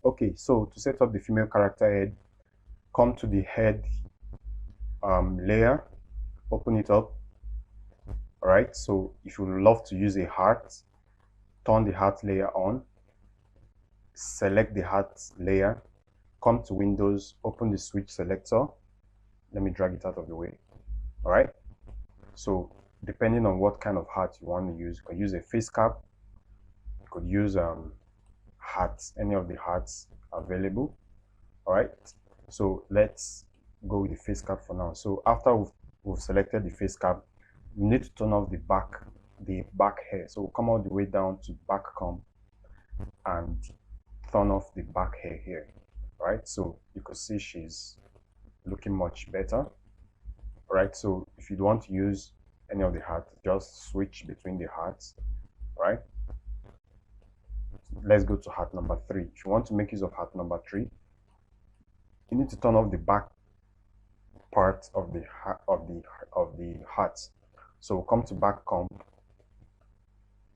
Okay, so to set up the female character head, come to the head layer, open it up. All right, so if you would love to use a heart, turn the heart layer on, select the heart layer, come to Windows, open the switch selector. Let me drag it out of the way. All right, so depending on what kind of heart you want to use, you could use a face cap, you could use hearts, any of the hearts available. All right, so let's go with the face cap for now. So after we've selected the face cap, we need to turn off the back hair. So we'll come all the way down to back comb and turn off the back hair here. All right, so you can see she's looking much better. All right, so if you want to use any of the hearts, just switch between the hearts. All right, let's go to heart number 3. If you want to make use of heart number 3, you need to turn off the back part of the heart. So we'll come to back comb.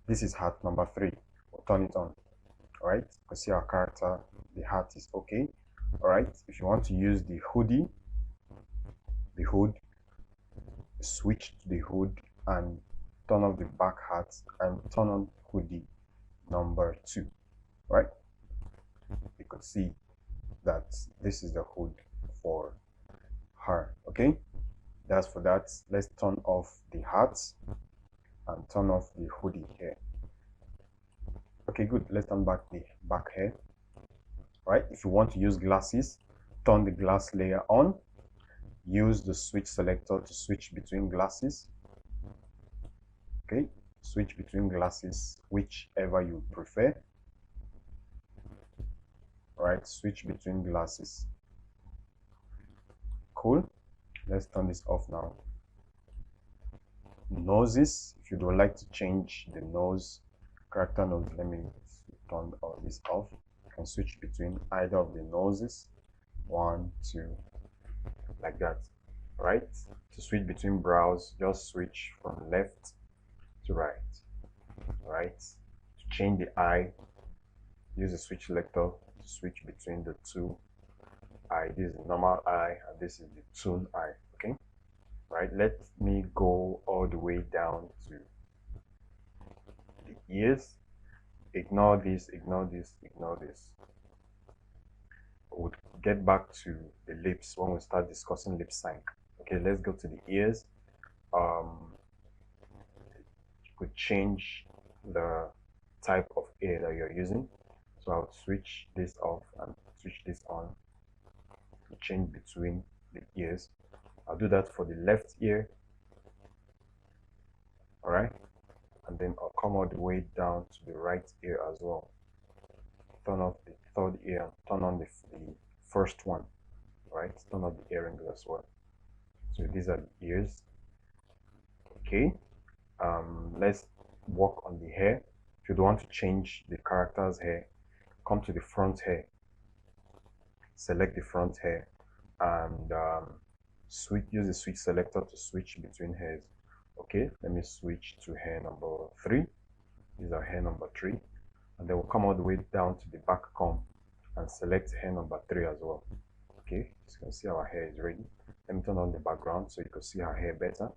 This is heart number 3. We'll turn it on. All right, you can see our character, the heart is okay. All right, if you want to use the hood, switch to the hood and turn off the back hat and turn on hoodie number 2. Right, you could see that this is the hood for her. Okay, that's for that. Let's turn off the hat and turn off the hoodie here. Okay, good. Let's turn back the back hair. Right, if you want to use glasses, turn the glass layer on, use the switch selector to switch between glasses. Okay, switch between glasses, whichever you prefer. All right, switch between glasses. Cool. Let's turn this off now. Noses, if you would like to change the nose, character nose, let me turn all this off. You can switch between either of the noses, 1, 2, like that. Right, to switch between brows, just switch from left to right. Right, to change the eye, use the switch selector to switch between the two eye. This is the normal eye and this is the tune eye. Okay, right, let me go all the way down to the ears. Ignore this, ignore this, ignore this. We'll get back to the lips when we start discussing lip sync. Okay, let's go to the ears. You could change the type of ear that you're using. So I'll switch this off and switch this on to change between the ears. I'll do that for the left ear. All right, and then I'll come all the way down to the right ear as well. Turn off the third ear, turn on the first one. Right, turn off the earrings as well. So these are the ears. Okay, let's work on the hair. If you don't want to change the character's hair, come to the front hair, select the front hair, and use the switch selector to switch between hairs. Okay, let me switch to hair number 3. These are hair number 3, and then we'll come all the way down to the back comb and select hair number 3 as well. Okay, so you can see our hair is ready. Let me turn on the background so you can see our hair better.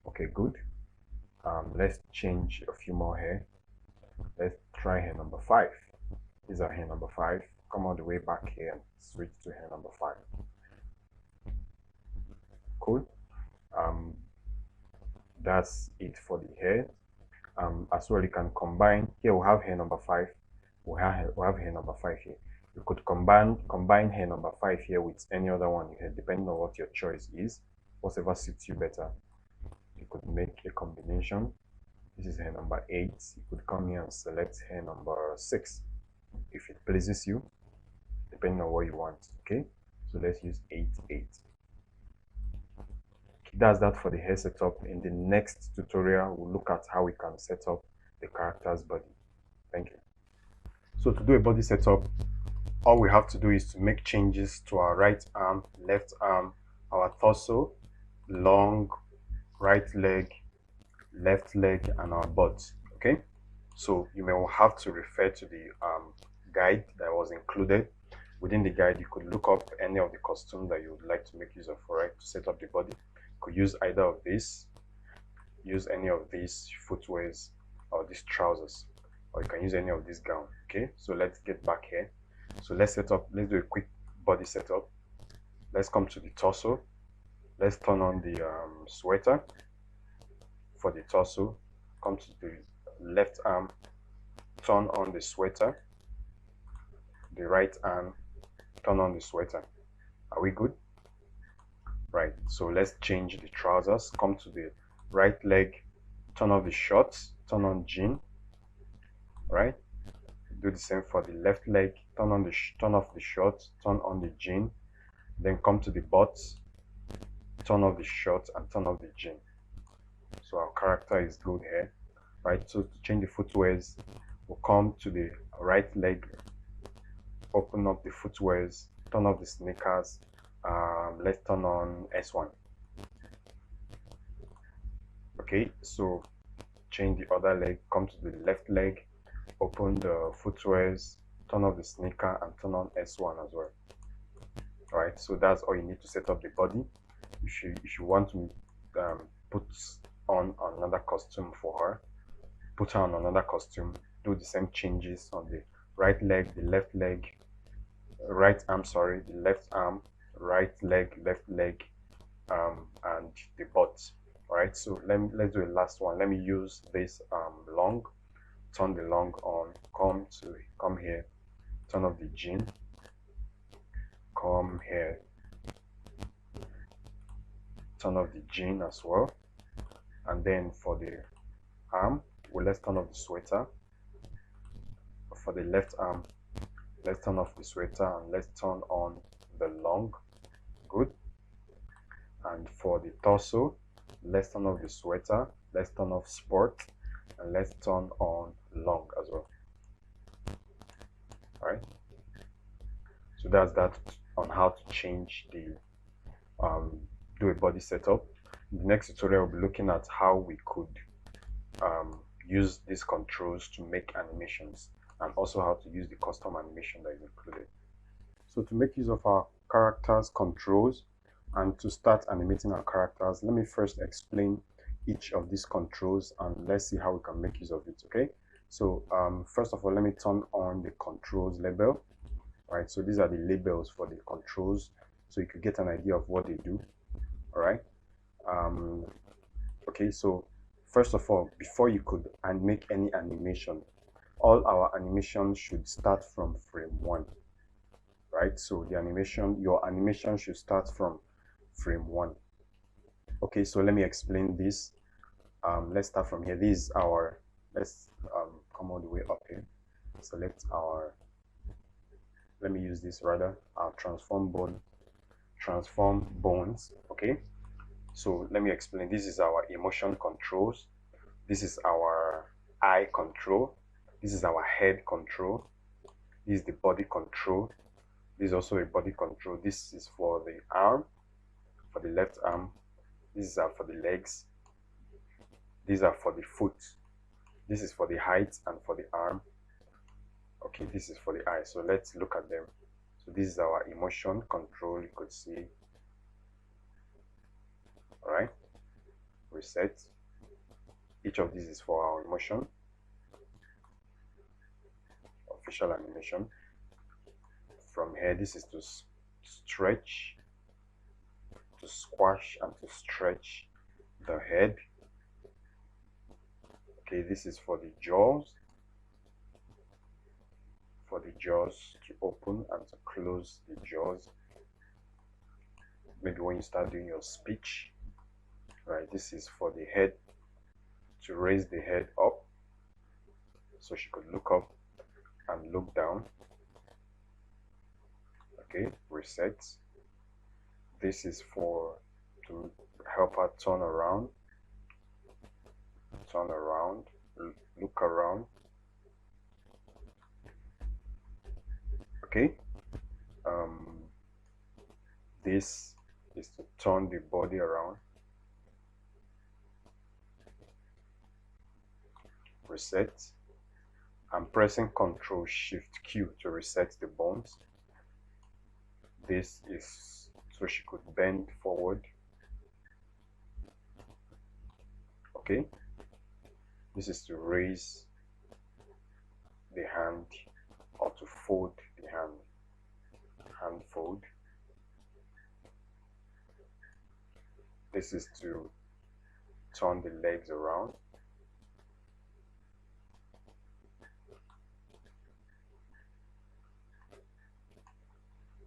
Okay, good. Let's change a few more hair. Let's try hair number 5. These are hair number 5. Come all the way back here and switch to hair number 5. Cool. That's it for the hair. As well, you can combine. Here we have hair number 5. We have hair number 5 here. You could combine hair number 5 here with any other one you have, depending on what your choice is. Whatever suits you better, you could make a combination. This is hair number 8. You could come here and select hair number 6 if it pleases you, depending on what you want. Okay, so let's use 8, 8. That's that for the hair setup. In the next tutorial, we'll look at how we can set up the character's body. Thank you. So to do a body setup, all we have to do is to make changes to our right arm, left arm, our torso, long, right leg, left leg, and our butt. Okay, so you may have to refer to the guide that was included. Within the guide, you could look up any of the costumes that you would like to make use of, right, to set up the body. You could use either of these, use any of these footwears or these trousers, or you can use any of this gown. Okay, so let's get back here. So let's do a quick body setup. Let's come to the torso. Let's turn on the sweater. For the torso, come to the left arm, turn on the sweater. The right arm, turn on the sweater. Are we good? Right, so let's change the trousers. Come to the right leg, turn off the shorts, turn on jean. Right, do the same for the left leg, turn off the shorts, turn on the jean. Then come to the butt, turn off the shorts and turn off the jean. So our character is good here. Right, so to change the footwears, we'll come to the right leg, open up the footwears, turn off the sneakers. Let's turn on S1. Okay, so change the other leg, come to the left leg, open the footwears, turn off the sneaker and turn on S1 as well. Right, so that's all you need to set up the body. If you want to put on another costume for her, put her on another costume, do the same changes on the right leg, the left leg, right arm, sorry, the left arm, right leg, left leg, and the butt. All right, so let's do a last one. Let me use this long, turn the long on, come here, turn off the jean, come here, turn off the jean as well. And then for the arm, well, let's turn off the sweater. For the left arm, let's turn off the sweater and let's turn on the long. Good. And for the torso, let's turn off the sweater, let's turn off sport, and let's turn on long as well. All right, so that's that on how to change the do a body setup. In the next tutorial, we'll be looking at how we could use these controls to make animations, and also how to use the custom animation that is included. So to make use of our characters controls and to start animating our characters, let me first explain each of these controls and let's see how we can make use of it. Okay, so first of all, let me turn on the controls label. Right, so these are the labels for the controls, so you could get an idea of what they do. All right, okay, so first of all, before you could make any animation, all our animations should start from frame 1. Right, so your animation should start from frame 1. Okay, so let me explain this. Let's start from here. This is our, let's come all the way up here, select our, let me use this rather, our transform bones. Okay, so let me explain. This is our emotion controls, this is our eye control, this is our head control, this is the body control, this is also a body control. This is for the arm, for the left arm, these are for the legs, these are for the foot, this is for the height and for the arm. Okay, this is for the eye. So let's look at them. So this is our emotion control, you could see. All right, reset. Each of these is for our emotion, official animation. From here, this is to stretch, to squash and to stretch the head. Okay, this is for the jaws, to open and to close the jaws, maybe when you start doing your speech. Right, this is for the head, to raise the head up so she could look up and look down. Okay, reset. This is for to help her turn around, look around. Okay, this is to turn the body around. Reset. I'm pressing Ctrl Shift Q to reset the bones. This is so she could bend forward. Okay, this is to raise the hand or to fold the hand fold. This is to turn the legs around.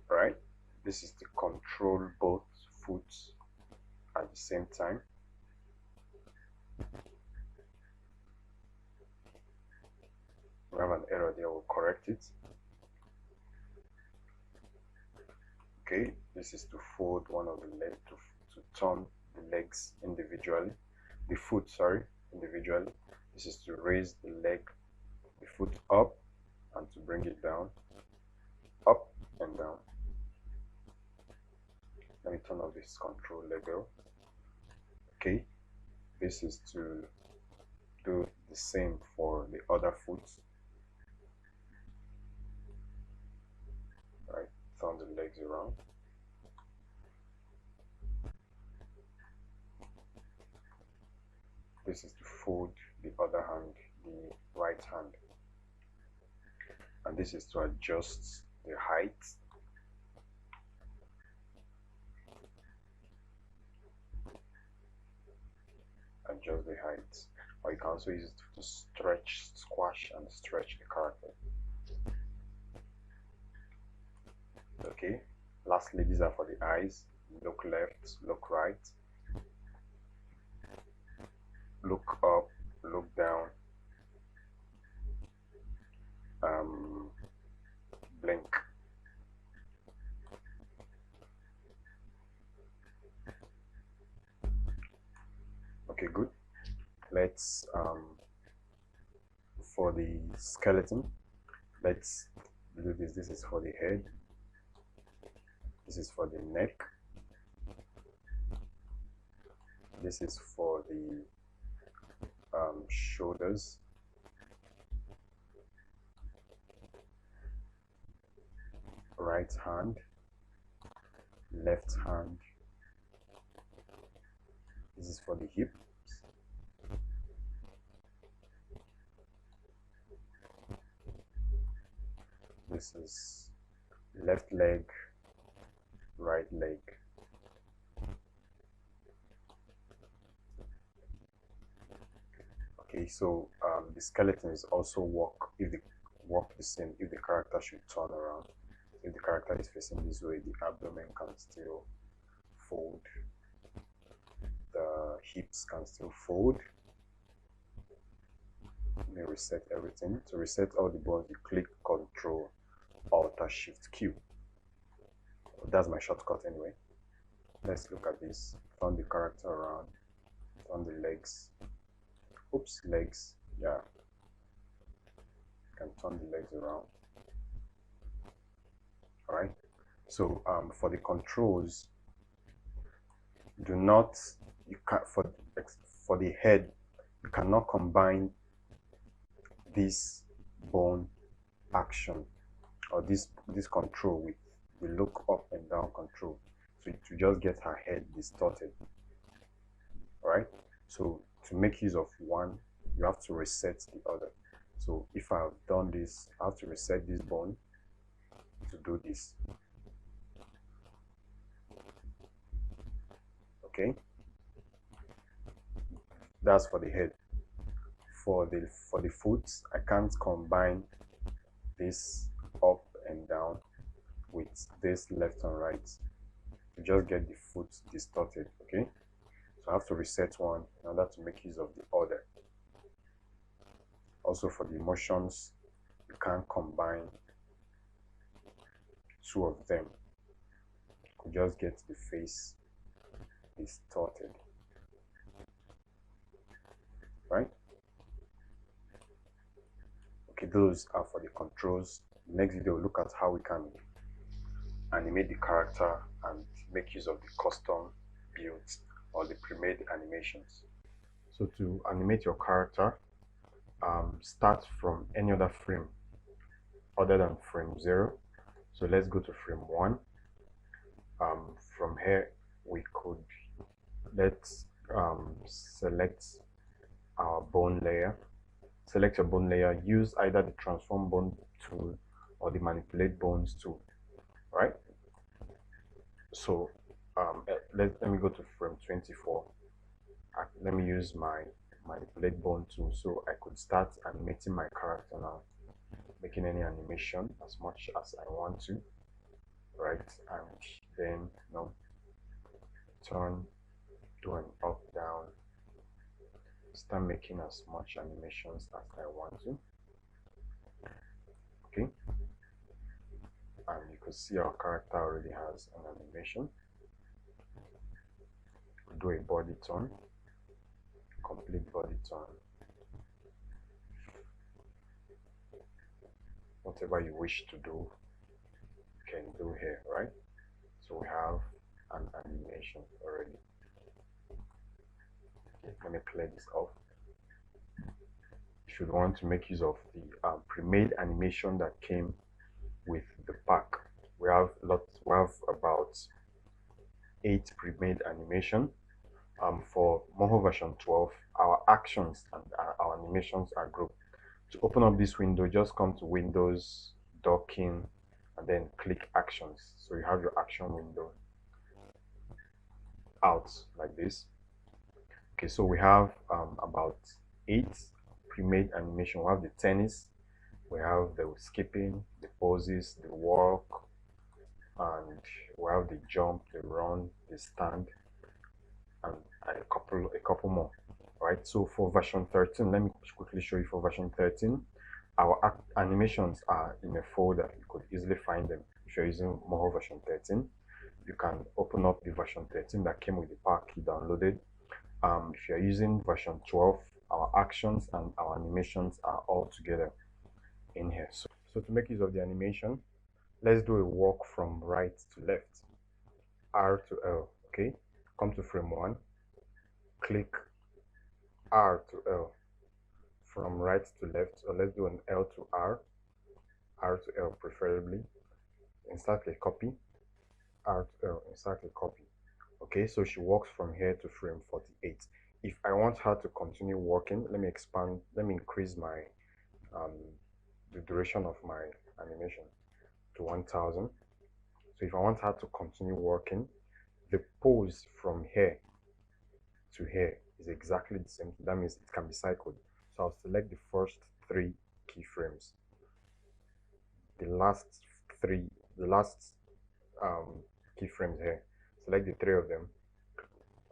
Right, this is to control both foot at the same time. We have an error there, we'll correct it. Okay, this is to fold one of the legs, to turn the legs individually, the foot, sorry, individually. This is to raise the leg, the foot up, and to bring it down, up and down. Let me turn off this control label. Okay, this is to do the same for the other foot. Right, turn the legs around. This is to fold the other hand, the right hand. And this is to adjust the height. Adjust the height. Or you can also use it to stretch, squash and stretch the character. Okay, lastly, these are for the eyes. Look left, look right, look up, look down, blink. Okay, good. Let's for the skeleton, let's do this. This is for the head, this is for the neck, this is for the shoulders, right hand, left hand, this is for the hips, this is left leg, right leg. Okay, so the skeleton is also work the same if the character should turn around. If the character is facing this way, the abdomen can still fold, the hips can still fold. Let me reset everything. To reset all the bones, you click Ctrl Alt Shift Q. That's my shortcut anyway. Let's look at this. Turn the character around, turn the legs. Oops, legs. Yeah, you can turn the legs around. All right. So for the controls, do not, you can for the head, you cannot combine this bone action or this control with the look up and down control, so to just get her head distorted. All right. So to make use of one, you have to reset the other. So if I have done this, I have to reset this bone to do this. Okay, that's for the head. For the foot, I can't combine this up and down with this left and right to just get the foot distorted. Okay, so I have to reset one in order to make use of the other. Also for the motions, you can't combine two of them. You could just get the face distorted, right? Okay, those are for the controls. Next video, we'll look at how we can animate the character and make use of the custom builds or the pre-made animations. So to animate your character, start from any other frame other than frame 0. So let's go to frame 1. From here we could, let's select our bone layer. Select your bone layer, use either the transform bone tool or the manipulate bones tool. Right, so let me go to frame 24. Let me use my manipulate bone tool so I could start animating my character now, making any animation as much as I want to. Right, and then turn, do an up down, start making as much animations as I want to. Okay, and you can see our character already has an animation. Do a body turn, complete body turn, whatever you wish to do you can do here. Right, so we have an animation already. Okay, let me clear this off. You should want to make use of the pre-made animation that came with the pack. We have about 8 pre-made animation. For Moho version 12, our actions and our animations are grouped. To open up this window, just come to Windows, Docking, and then click Actions. So you have your action window out like this. Okay, so we have about 8 pre-made animation. We have the tennis, we have the skipping, the poses, the walk, and we have the jump, the run, the stand, and a couple more. Right, so for version 13, let me quickly show you. For version 13, our animations are in a folder. You could easily find them if you're using Moho version 13. You can open up the version 13 that came with the pack you downloaded. If you're using version 12, our actions and our animations are all together in here. So to make use of the animation, let's do a walk from right to left, R to L. Okay, come to frame 1, click R to L, from right to left, or let's do an L to R, R to L preferably. Insert a copy, R to L, insert a copy. Okay, so she walks from here to frame 48. If I want her to continue walking, let me increase my the duration of my animation to 1000. So if I want her to continue walking, the pose from here to here is exactly the same. That means it can be cycled. So I'll select the first 3 keyframes, the last keyframes here. Select the 3 of them.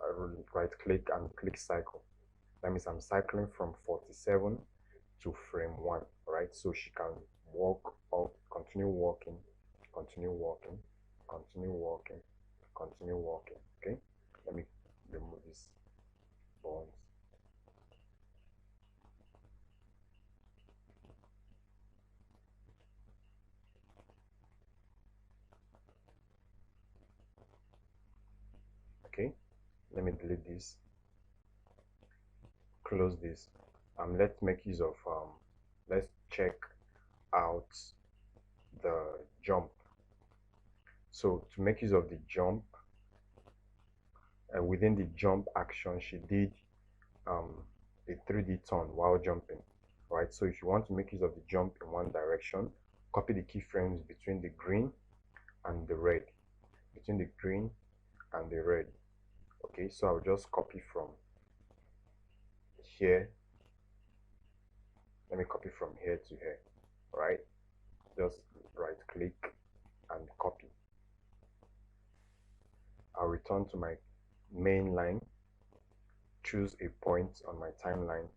I will right click and click cycle. That means I'm cycling from 47 to frame 1. Right, so she can walk up, continue walking, continue walking, continue walking, continue walking. Okay, let me remove this bones. Okay, let me delete this, close this. Let's make use of let's check out the jump. So to make use of the jump, within the jump action, she did a 3D turn while jumping. Right, so if you want to make use of the jump in one direction, copy the keyframes between the green and the red, between the green and the red. Okay, so I'll just copy from here. Let me copy from here to here. Right, just right click and copy. I'll return to my main line, choose a point on my timeline,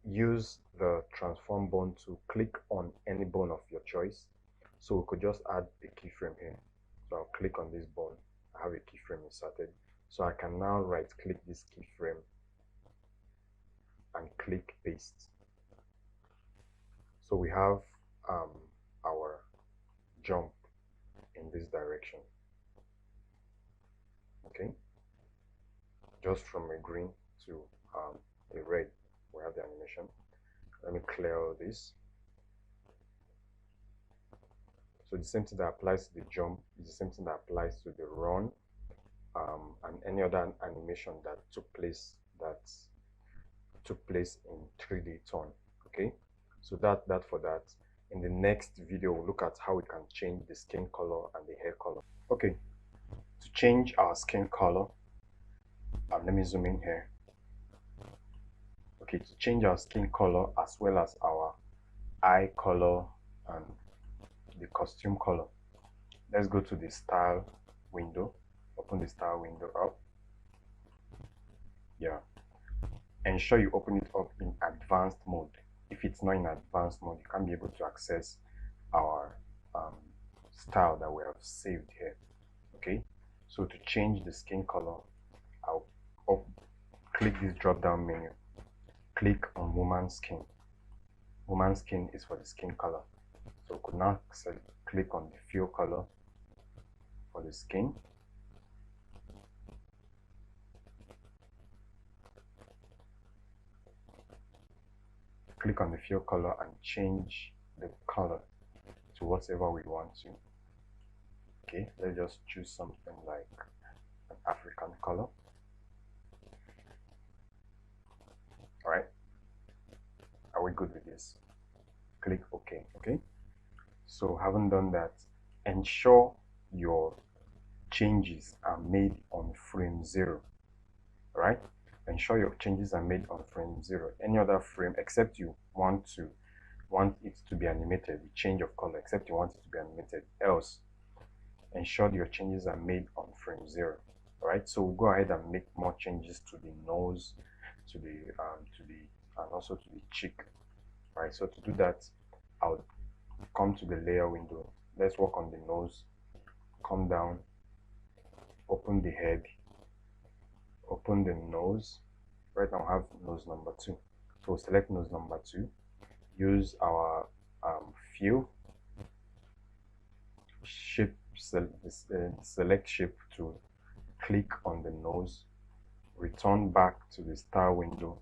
use the transform bone to click on any bone of your choice. So we could just add a keyframe here. So I'll click on this bone. I have a keyframe inserted. So I can now right click this keyframe and click paste. So we have our jump in this direction. Okay, just from a green to the red, we have the animation. Let me clear all this. So the same thing that applies to the jump is the same thing that applies to the run, and any other animation that took place in 3D turn. Okay, so that for that. In the next video, we'll look at how we can change the skin color and the hair color. Okay, to change our skin color, let me zoom in here. Okay, to change our skin color as well as our eye color and the costume color, let's go to the style window. Open the style window up. Yeah, ensure you open it up in advanced mode. If it's not in advanced mode, you can't be able to access our style that we have saved here. Okay, so to change the skin color, I'll click this drop down menu, click on woman's skin. Woman's skin is for the skin color, so could now click on the fill color for the skin. Click on the fill color and change the color to whatever we want to. Okay, let's just choose something like an African color. All right, are we good with this? Click OK. Okay, so having done that, ensure your changes are made on frame 0. All right, ensure your changes are made on frame 0. Any other frame, except you want it to be animated, the change of color, except you want it to be animated, else ensure your changes are made on frame 0. All right, so we'll go ahead and make more changes to the nose, to the and also to the cheek. All right, so to do that, I'll come to the layer window. Let's work on the nose. Come down, open the head, open the nose. Right now I have nose number 2, so select nose number 2, use our fill shape, select shape to click on the nose, return back to the style window.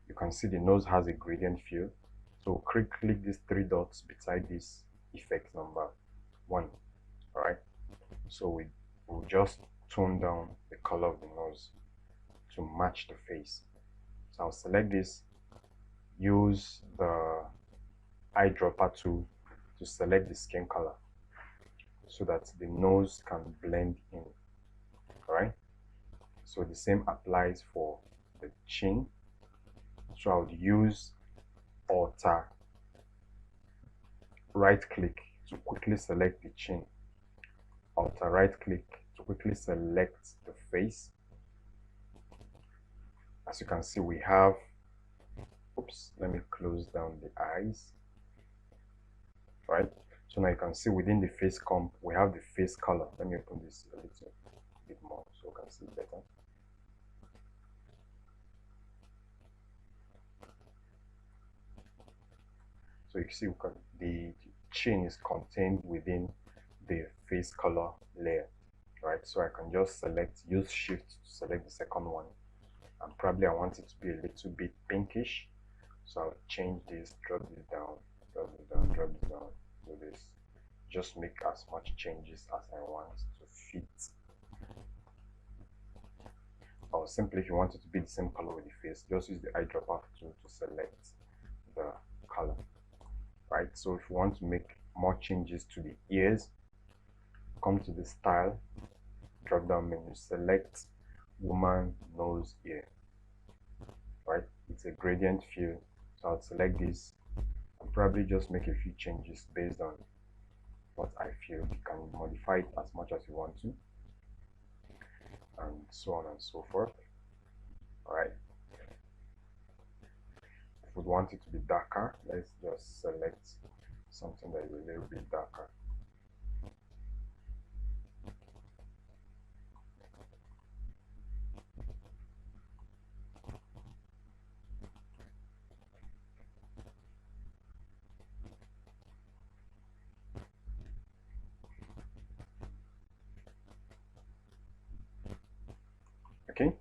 You can see the nose has a gradient fill, so click these 3 dots beside this effect number 1. All right, so we will just tone down the color of the nose to match the face. So I'll select this, use the eyedropper tool to select the skin color so that the nose can blend in. All right, so the same applies for the chin. So I would use Alter right click to quickly select the chin, Alter right click to quickly select the face. As you can see, we have, oops, let me close down the eyes. Right, so now you can see within the face comp we have the face color. Let me open this a little bit more so you can see better. So you see the chin is contained within the face color layer. Right, so I can just use shift to select the second one, and probably I want it to be a little bit pinkish, so I'll change this, drop this down, drop this down, drop this down, do this. Just make as much changes as I want to fit. Or simply, if you want it to be the same color with the face, just use the eyedropper tool to select the color. Right, so if you want to make more changes to the ears, come to the style drop down menu, select woman nose ear. Right, it's a gradient fill, so I'll select this and probably just make a few changes based on what I feel. You can modify it as much as you want to, and so on and so forth. All right, if we want it to be darker, let's just select something that is a little bit darker. Okay,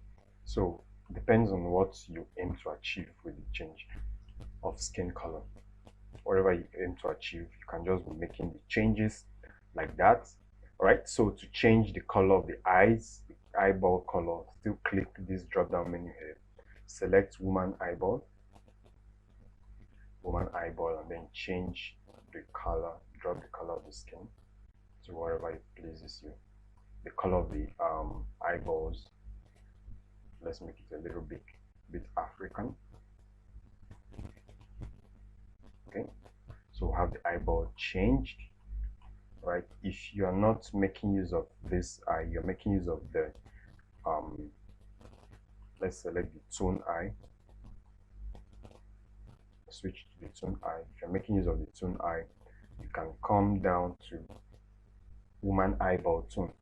so Depends on what you aim to achieve with the change of skin color. Whatever you aim to achieve, you can just be making the changes like that. All right, so to change the color of the eyes, the eyeball color, still click this drop down menu here, select woman eyeball, and then change the color, drop the color of the skin to whatever it pleases you. The color of the eyeballs, let's make it a little bit African. Okay, so have the eyeball changed. Right, if you are not making use of this eye, you're making use of the let's select the tone eye, switch to the tone eye. If you're making use of the tone eye, you can come down to woman eyeball tone.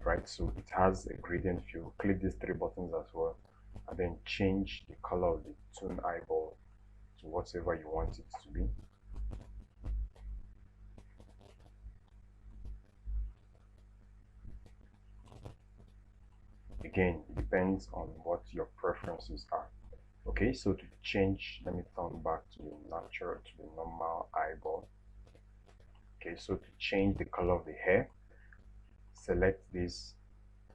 Right, so it has a gradient field. Click these three buttons as well, and then change the color of the tone eyeball to whatever you want it to be. Again, it depends on what your preferences are. Okay, so to change, let me turn back to the natural, to the normal eyeball. Okay, so to change the color of the hair, select this,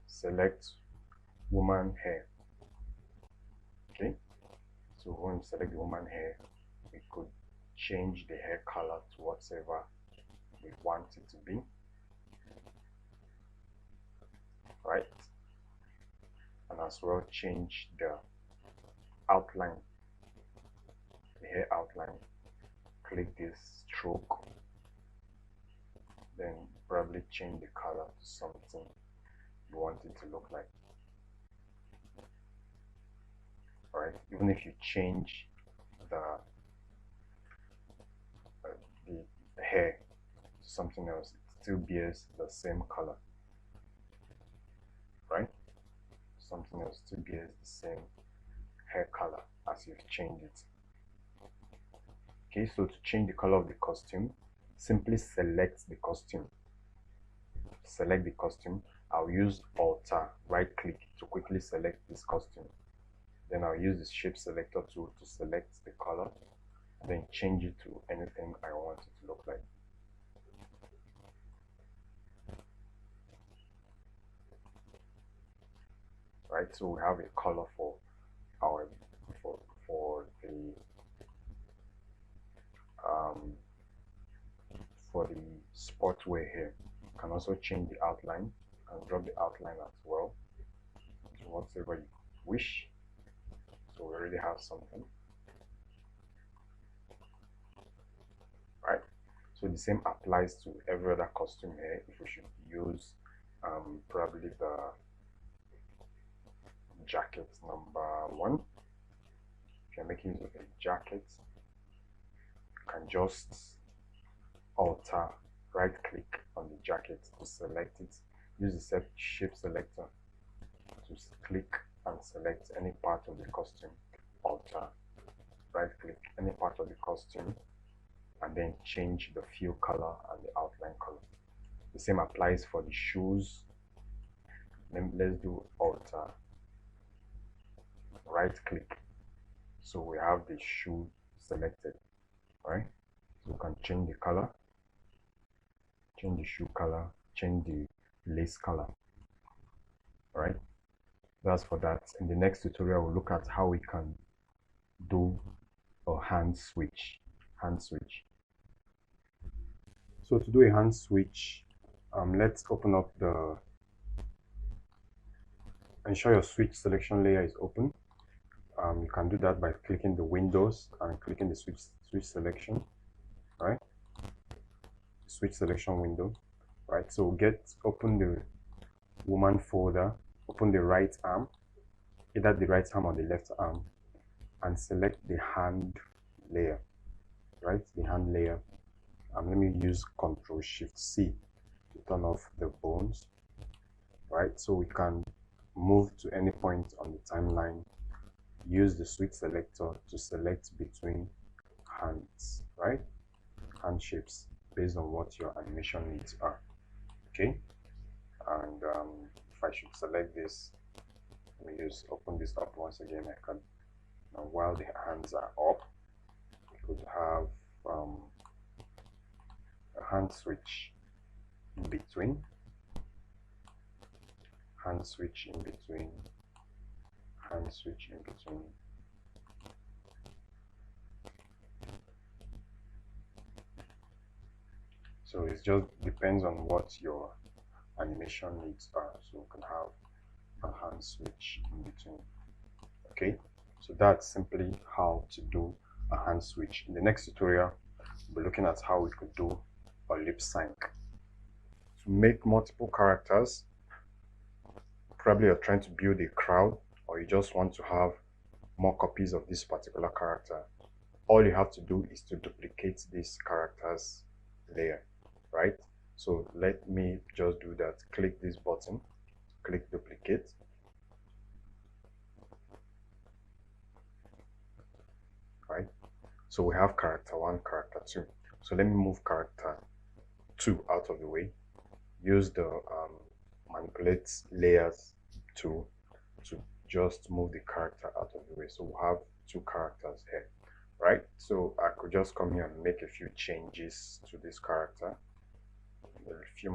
select woman hair. Okay, so when we select the woman hair, we could change the hair color to whatever we want it to be. Right, and as well change the outline, the hair outline. Click this stroke, then probably change the color to something you want it to look like. Alright, even if you change the hair to something else, it still bears the same color. Right, something else still bears the same hair color as you've changed it. Okay, so to change the color of the costume, simply select the costume. Select the costume. I'll use Alter, right click to quickly select this costume. Then I'll use the shape selector tool to select the color, then change it to anything I want it to look like. Right, so we have a color for our for the sportswear here. You can also change the outline and drop the outline as well to whatever you wish. So we already have something. Right, so the same applies to every other costume here. If we should use probably the jacket number 1, if you're making use of a jacket, you can just alter, right click on the jacket to select it. Use the shape selector to click and select any part of the costume, alter, right click any part of the costume, and then change the fill color and the outline color. The same applies for the shoes. Then let's do alter, right click, so we have the shoe selected. Right, so we can change the color, change the shoe color, change the lace color. All right, that's for that. In the next tutorial, we'll look at how we can do a hand switch. So to do a hand switch, let's open up ensure your switch selection layer is open. You can do that by clicking the windows and clicking the switch selection. Right, switch selection window. Right, so open the woman folder, open the right arm, either the right arm or the left arm, and select the hand layer. Right, the hand layer. Let me use Ctrl+Shift+C to turn off the bones. Right, so we can move to any point on the timeline. Use the switch selector to select between hands, right, hand shapes based on what your animation needs are. Okay, and if I should select this, Let me just open this up once again. I can now, while the hands are up, we could have a hand switch in between, hand switch in between, hand switch in between. So it just depends on what your animation needs are. So you can have a hand switch in between. Okay, so that's simply how to do a hand switch. In the next tutorial, we'll be looking at how we could do a lip sync. To make multiple characters, probably you're trying to build a crowd, or you just want to have more copies of this particular character. All you have to do is to duplicate this character's layer, right? So let me just do that. Click this button, click duplicate. Right? So we have character 1, character 2. So let me move character 2 out of the way. Use the manipulate layers tool to just move the character out of the way. So we'll have 2 characters here, right? So I could just come here and make a few changes to this character. There are a few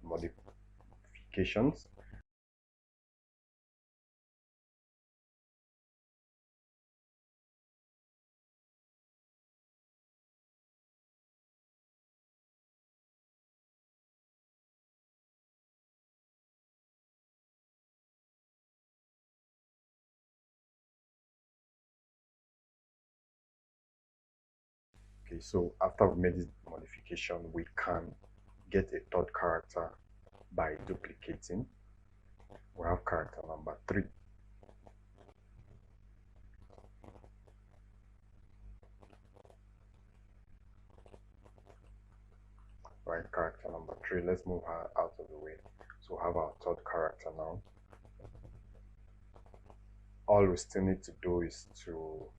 modifications. Okay, so after we made this modification, we can get a third character by duplicating. We have character number 3. Right, character number 3. Let's move her out of the way. So we have our third character now. All we still need to do is to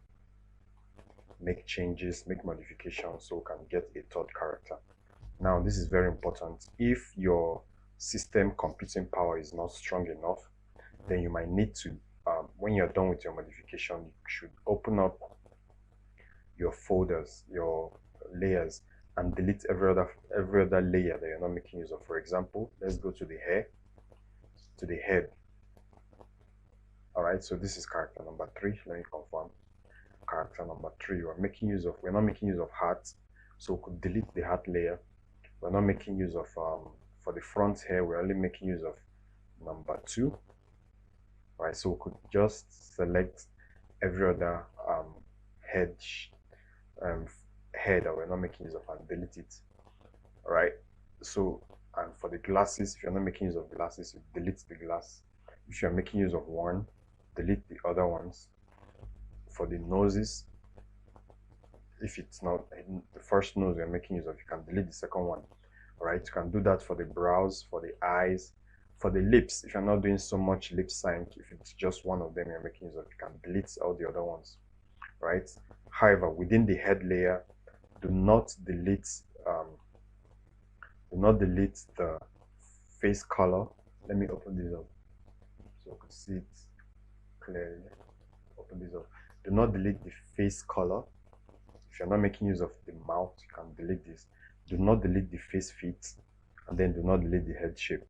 make changes, make modifications, so we can get a third character. Now, this is very important. If your system computing power is not strong enough, then you might need to, when you're done with your modification, you should open up your folders, your layers, and delete every other layer that you're not making use of. For example, let's go to the hair, to the head. All right, so this is character number 3. Let me confirm. Character number 3, we're not making use of heart, so we could delete the heart layer. We're not making use of for the front hair, we're only making use of number 2. All right, so we could just select every other head that we're not making use of and delete it. All right, so, and for the glasses, if you're not making use of glasses, you delete the glass. If you're making use of one, delete the other ones. For the noses, if it's not the first nose you're making use of, you can delete the second one. All right, you can do that for the brows, for the eyes, for the lips. If you're not doing so much lip sync, if it's just one of them you're making use of, you can delete all the other ones, right? However, within the head layer, do not delete the face color. Let me open this up so you can see it clearly. Open this up. Do not delete the face color. If you're not making use of the mouth, you can delete this. Do not delete the face feet, and then do not delete the head shape.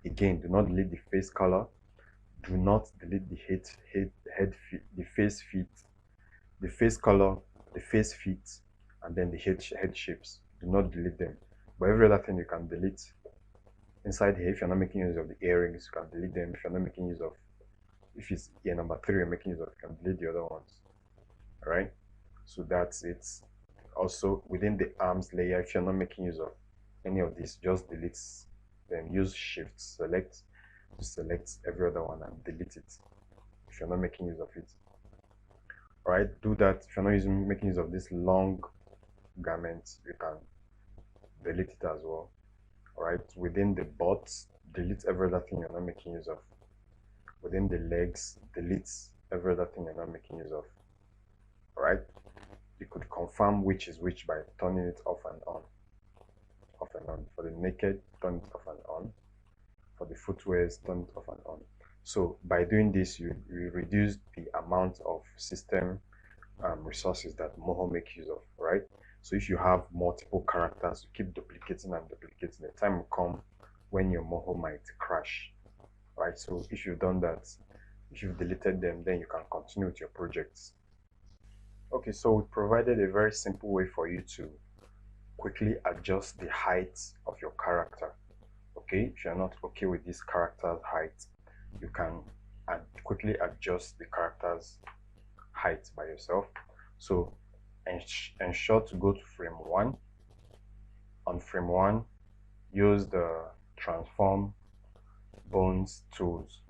Again, do not delete the face color. Do not delete the the face feet, the face color, the face feet, and then the head shapes. Do not delete them. But every other thing you can delete. Inside here, if you're not making use of the earrings, you can delete them. If you're not making use of, if it's ear number 3 you're making use of, you can delete the other ones. All right, so that's it. Also, within the arms layer, if you're not making use of any of these, just delete them. Use shift select to select every other one and delete it if you're not making use of it. All right, do that. If you're not making use of this long garment, you can delete it as well. All right, within the butt, delete every other thing you're not making use of. Within the legs, delete every other thing you're not making use of. All right, you could confirm which is which by turning it off and on. Off and on. For the naked, turn it off and on. For the footwears, turn it off and on. So by doing this, you reduce the amount of system resources that Moho make use of, right? So if you have multiple characters, you keep duplicating and duplicating, the time will come when your Moho might crash, right? So if you've done that, if you've deleted them, then you can continue with your projects. Okay, so we provided a very simple way for you to quickly adjust the height of your character. Okay, if you're not okay with this character's height, you can quickly adjust the character's height by yourself. So ensure to go to frame 1. On frame 1, use the transform bones tools.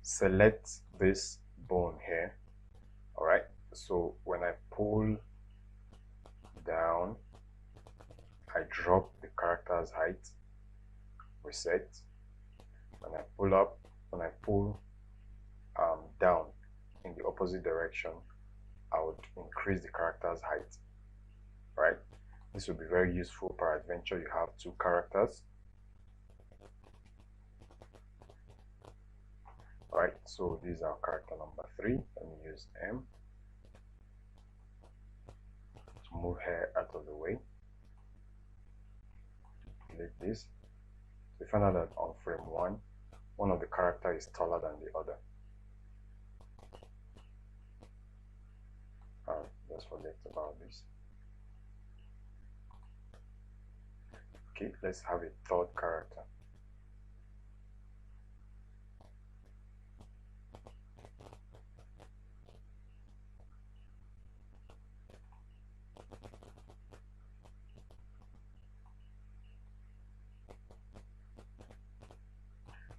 Select this bone here. All right, so when I pull down, I drop the character's height, reset. When I pull up, when I pull down in the opposite direction, I would increase the character's height. Right, this will be very useful peradventure you have two characters. Alright, so this is our character number 3. Let me use M to move her out of the way. Click this. We find out that on frame 1, one of the characters is taller than the other. Just forget about this. Okay, let's have a third character.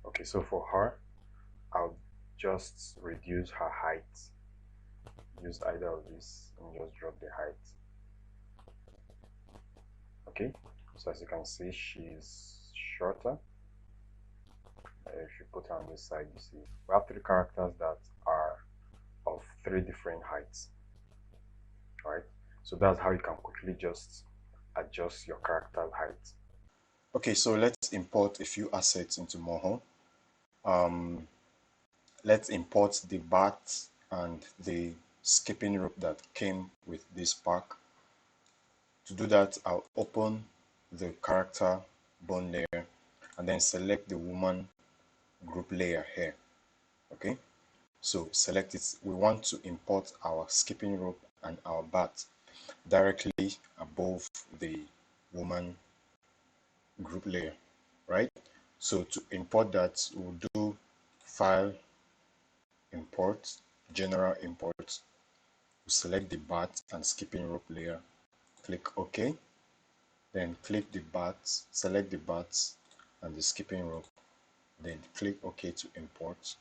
Okay, so for her, I'll just reduce her height. Use either of these and just drop the height. Okay, so as you can see, she's shorter. If you put her on this side, you see we have 3 characters that are of 3 different heights. Right, so that's how you can quickly just adjust your character height. Okay, so let's import a few assets into Moho. Let's import the bat and the skipping rope that came with this pack. To do that, I'll open the character bone layer and then select the woman group layer here. Okay, so select it. We want to import our skipping rope and our bat directly above the woman group layer, right? So to import that, we'll do file, import, general import. We'll select the bat and skipping rope layer, click OK, then click the bat, select the bat and the skipping rope, then click OK to import.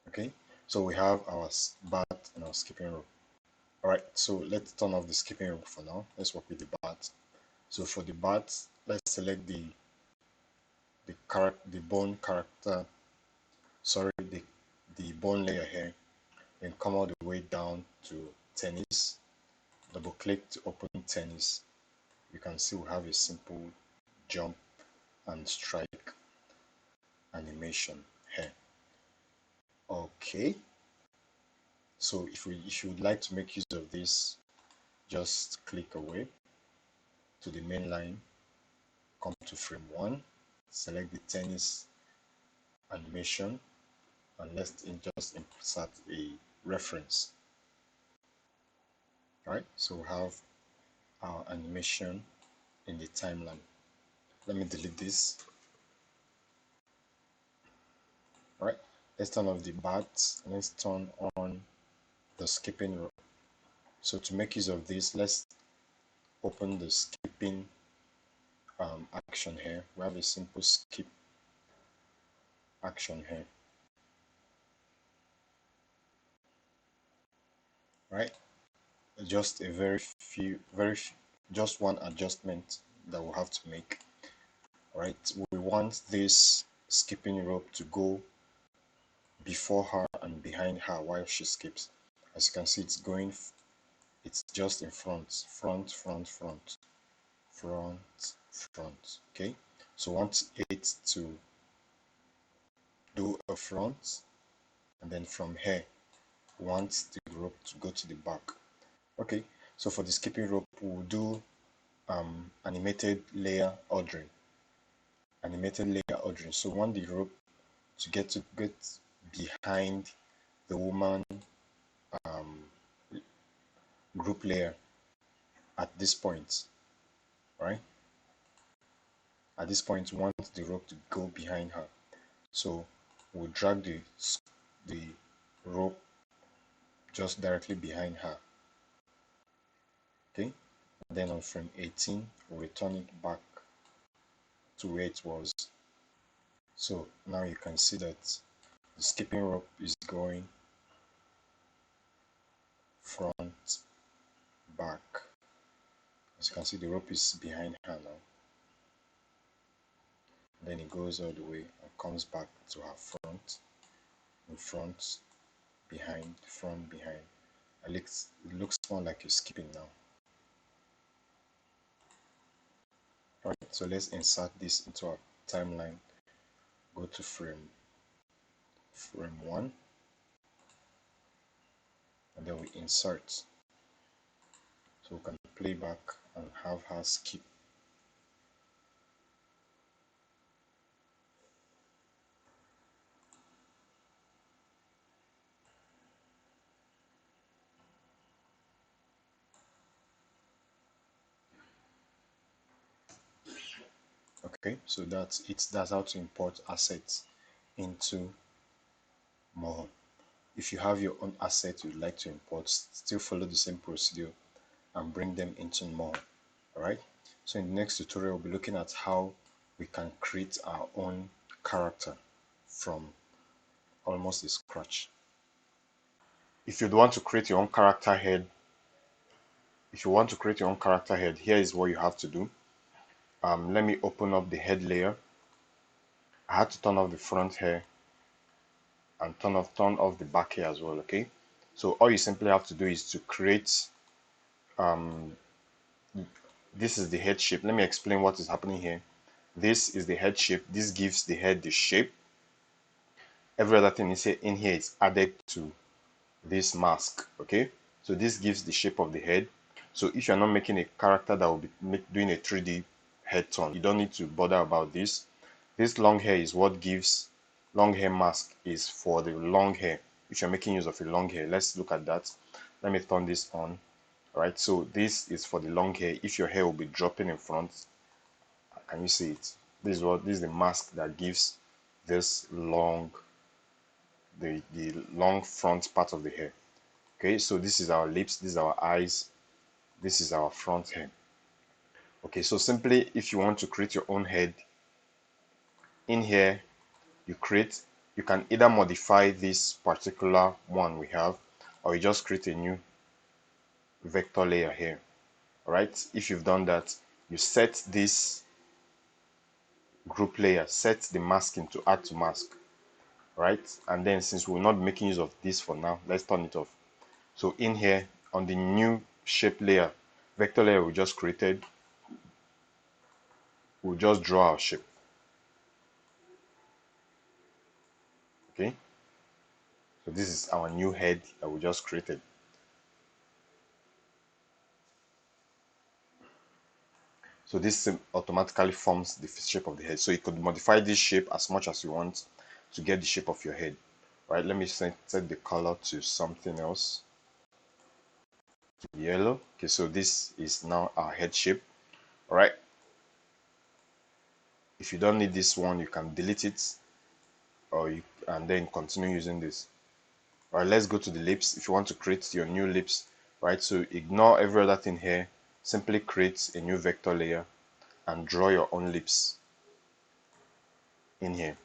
Okay, so we have our bat and our skipping rope. Alright, so let's turn off the skipping rope for now. Let's work with the bat. So for the bat, let's select the bone character, sorry, the bone layer here, then come all the way down to tennis. Double click to open tennis. You can see we have a simple jump and strike animation here. Okay, so if you would like to make use of this, just click away to the main line, come to frame 1, select the tennis animation, and let's just insert a reference. Right, so we have our animation in the timeline. Let me delete this. Right, let's turn off the bat and let's turn on the skipping rope. So to make use of this, let's open the skipping action here. We have a simple skip action here. Right, just a just one adjustment that we'll have to make. Right, we want this skipping rope to go before her and behind her while she skips. As you can see, it's just in front, front. Okay, so want it to do a front, and then from here we want the rope to go to the back. Okay, so for the skipping rope we'll do animated layer ordering. So we want the rope to get behind the woman group layer at this point, right? At this point we want the rope to go behind her, so we'll drag the rope just directly behind her. Okay, and then on frame 18 we'll return it back to where it was. So now you can see that the skipping rope is going front, back. As you can see, the rope is behind her now. Then it goes all the way and comes back to her front, in front, behind, front, behind. It looks more like you're skipping now. Alright, so let's insert this into our timeline. Go to frame 1, and then we insert. So we can play back and have her skip. Okay, so that's it. That's how to import assets into Moho. If you have your own assets you'd like to import, still follow the same procedure and bring them into Moho. Alright, so in the next tutorial we'll be looking at how we can create our own character from almost scratch. If you want to create your own character head, here is what you have to do. Let me open up the head layer. I had to turn off the front hair and turn off the back hair as well. Okay, so all you simply have to do is to create this is the head shape. Let me explain what is happening here. This is the head shape. This gives the head the shape. Every other thing in here is added to this mask. Okay, so this gives the shape of the head. So if you're not making a character that will be doing a 3D head turn, you don't need to bother about this. This long hair is what gives, long hair mask is for the long hair. If you're making use of a long hair, let's look at that. Let me turn this on. Alright, so this is for the long hair. If your hair will be dropping in front, can you see it? This is the mask that gives this long, the long front part of the hair. Okay, so this is our lips, this is our eyes, this is our front hair. Okay, so simply if you want to create your own head, in here you can either modify this particular one we have, or you just create a new vector layer here. Alright, if you've done that, you set this group layer, set the masking to add to mask. Right, and then since we're not making use of this for now, let's turn it off. So in here on the new shape layer, vector layer we just created, we'll just draw our shape. Okay, so this is our new head that we just created. So this automatically forms the shape of the head. So you could modify this shape as much as you want to get the shape of your head. Right, let me set the color to something else, yellow. Okay, so this is now our head shape. All right, if you don't need this one, you can delete it, and then continue using this. All right, let's go to the lips. If you want to create your new lips, right, so ignore every other thing here, simply create a new vector layer and draw your own lips in here.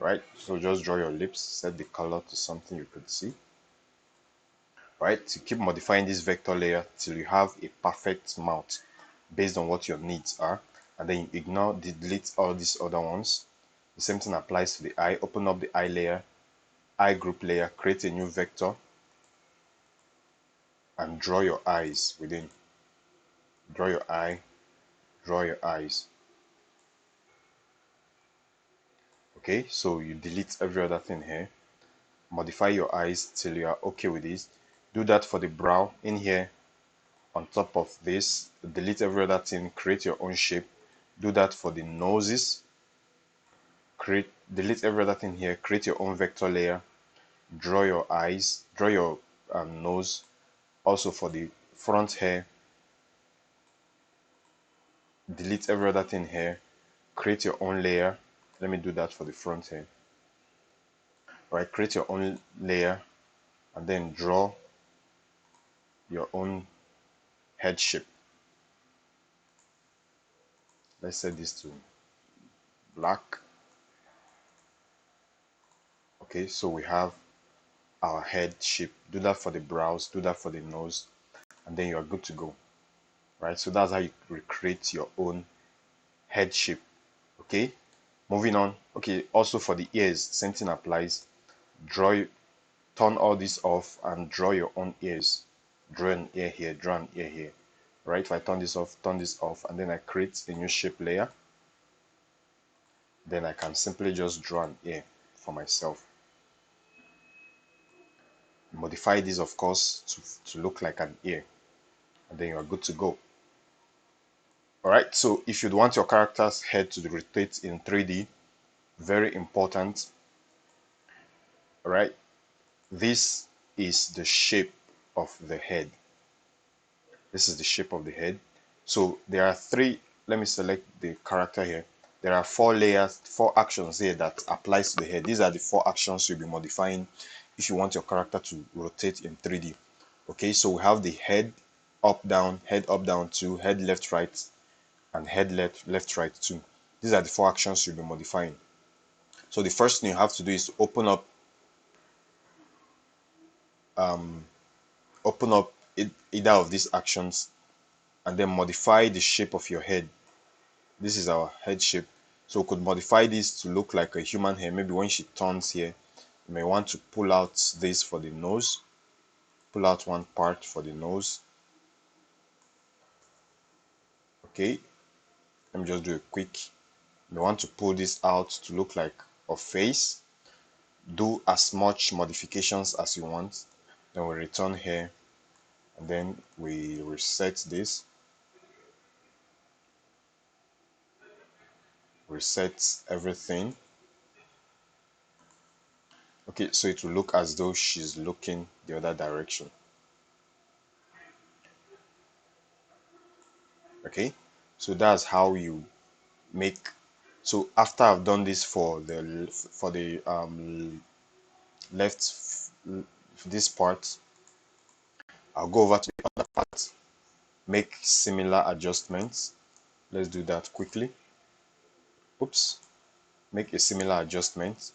Right, so just draw your lips, set the color to something you could see. Right, to keep modifying this vector layer till you have a perfect mouth based on what your needs are, and then you delete all these other ones. The same thing applies to the eye. Open up the eye layer, eye group layer, create a new vector and draw your eyes within. Draw your eye, draw your eyes. Okay, so you delete every other thing here. Modify your eyes till you are okay with this. Do that for the brow in here. On top of this, delete every other thing, create your own shape. Do that for the noses. Delete every other thing here, create your own vector layer. Draw your eyes, draw your nose. Also for the front hair, delete every other thing here, create your own layer. Let me do that for the front hair. Right, create your own layer and then draw your own head shape. Let's set this to black. Okay, so we have our head shape. Do that for the brows, do that for the nose, and then you are good to go. Right, so that's how you recreate your own head shape. Okay, moving on. Okay, also for the ears, same thing applies. Draw, turn all this off and draw your own ears. Draw an ear here, draw an ear here. Right, if I turn this off, and then I create a new shape layer, then I can simply just draw an ear for myself. Modify this, of course, to look like an ear, and then you are good to go. Alright, so if you'd want your character's head to rotate in 3D, very important. Alright, this is the shape of the head. This is the shape of the head. So there are three, let me select the character here. There are 4 layers, 4 actions here that applies to the head. These are the 4 actions you'll be modifying if you want your character to rotate in 3D. Okay, so we have the head up down 2, head left right, and head left right 2. These are the 4 actions you'll be modifying. So the first thing you have to do is to open up either of these actions and then modify the shape of your head. This is our head shape, so we could modify this to look like a human hair. Maybe when she turns here, you may want to pull out this for the nose, pull out one part for the nose. Okay, let me just do a quick. You want to pull this out to look like a face. Do as much modifications as you want. Then we return here and then we reset this, reset everything. Okay, so it will look as though she's looking the other direction. Okay, so that's how you make. So after I've done this for the left, this part, I'll go over to the other part, make similar adjustments. Let's do that quickly. Oops, make a similar adjustment.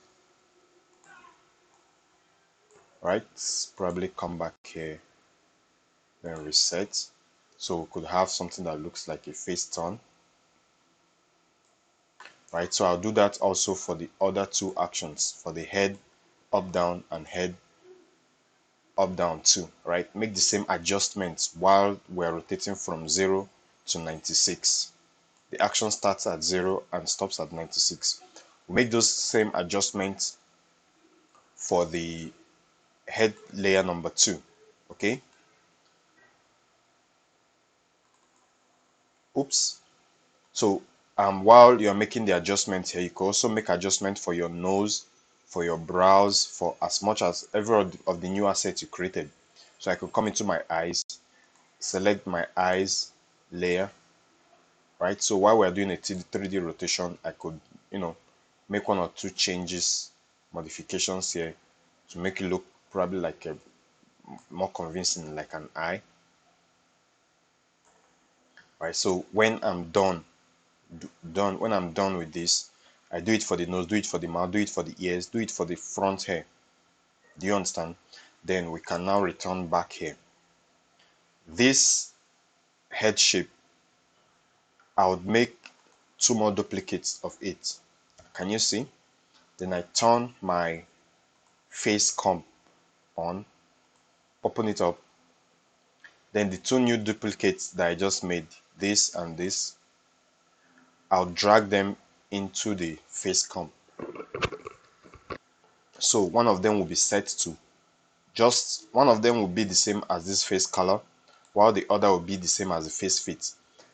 Right, probably come back here, then reset. So we could have something that looks like a face turn. Right, so I'll do that also for the other 2 actions, for the head up down and head up down too. Right, make the same adjustments while we're rotating from 0 to 96. The action starts at 0 and stops at 96. We make those same adjustments for the head layer number 2. Okay, oops. So while you're making the adjustment here, you can also make adjustment for your nose, for your brows, for as much as every of the new assets you created. So I could come into my eyes, select my eyes layer. Right, so while we're doing a 3D rotation, I could, make 1 or 2 changes, modifications here to make it look probably like a more convincing, like an eye. Right, so when I'm done with this, I do it for the nose, do it for the mouth, do it for the ears, do it for the front hair. Do you understand? Then we can now return back here. This head shape, I would make 2 more duplicates of it. Can you see? Then I turn my face comp on, open it up. Then the 2 new duplicates that I just made, this and this, I'll drag them into the face comp. So one of them will be set to just one of them will be the same as this face color, while the other will be the same as the face fit.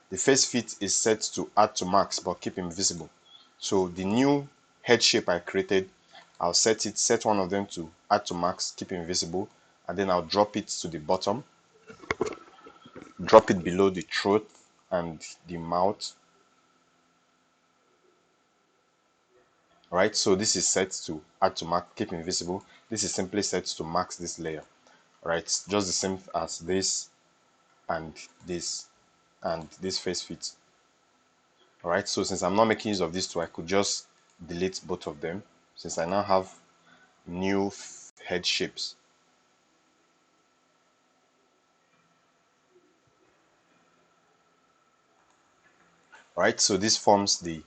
The face fit is set to add to max but keep invisible. So the new head shape I created, I'll set one of them to add to max, keep invisible, and then I'll drop it to the bottom, drop it below the throat and the mouth. Right, so this is set to add to max, keep invisible. This is simply set to max this layer. Right, just the same as this and this and this face fit. All right, so since I'm not making use of these two, I could just delete both of them since I now have new head shapes. All right, so this forms the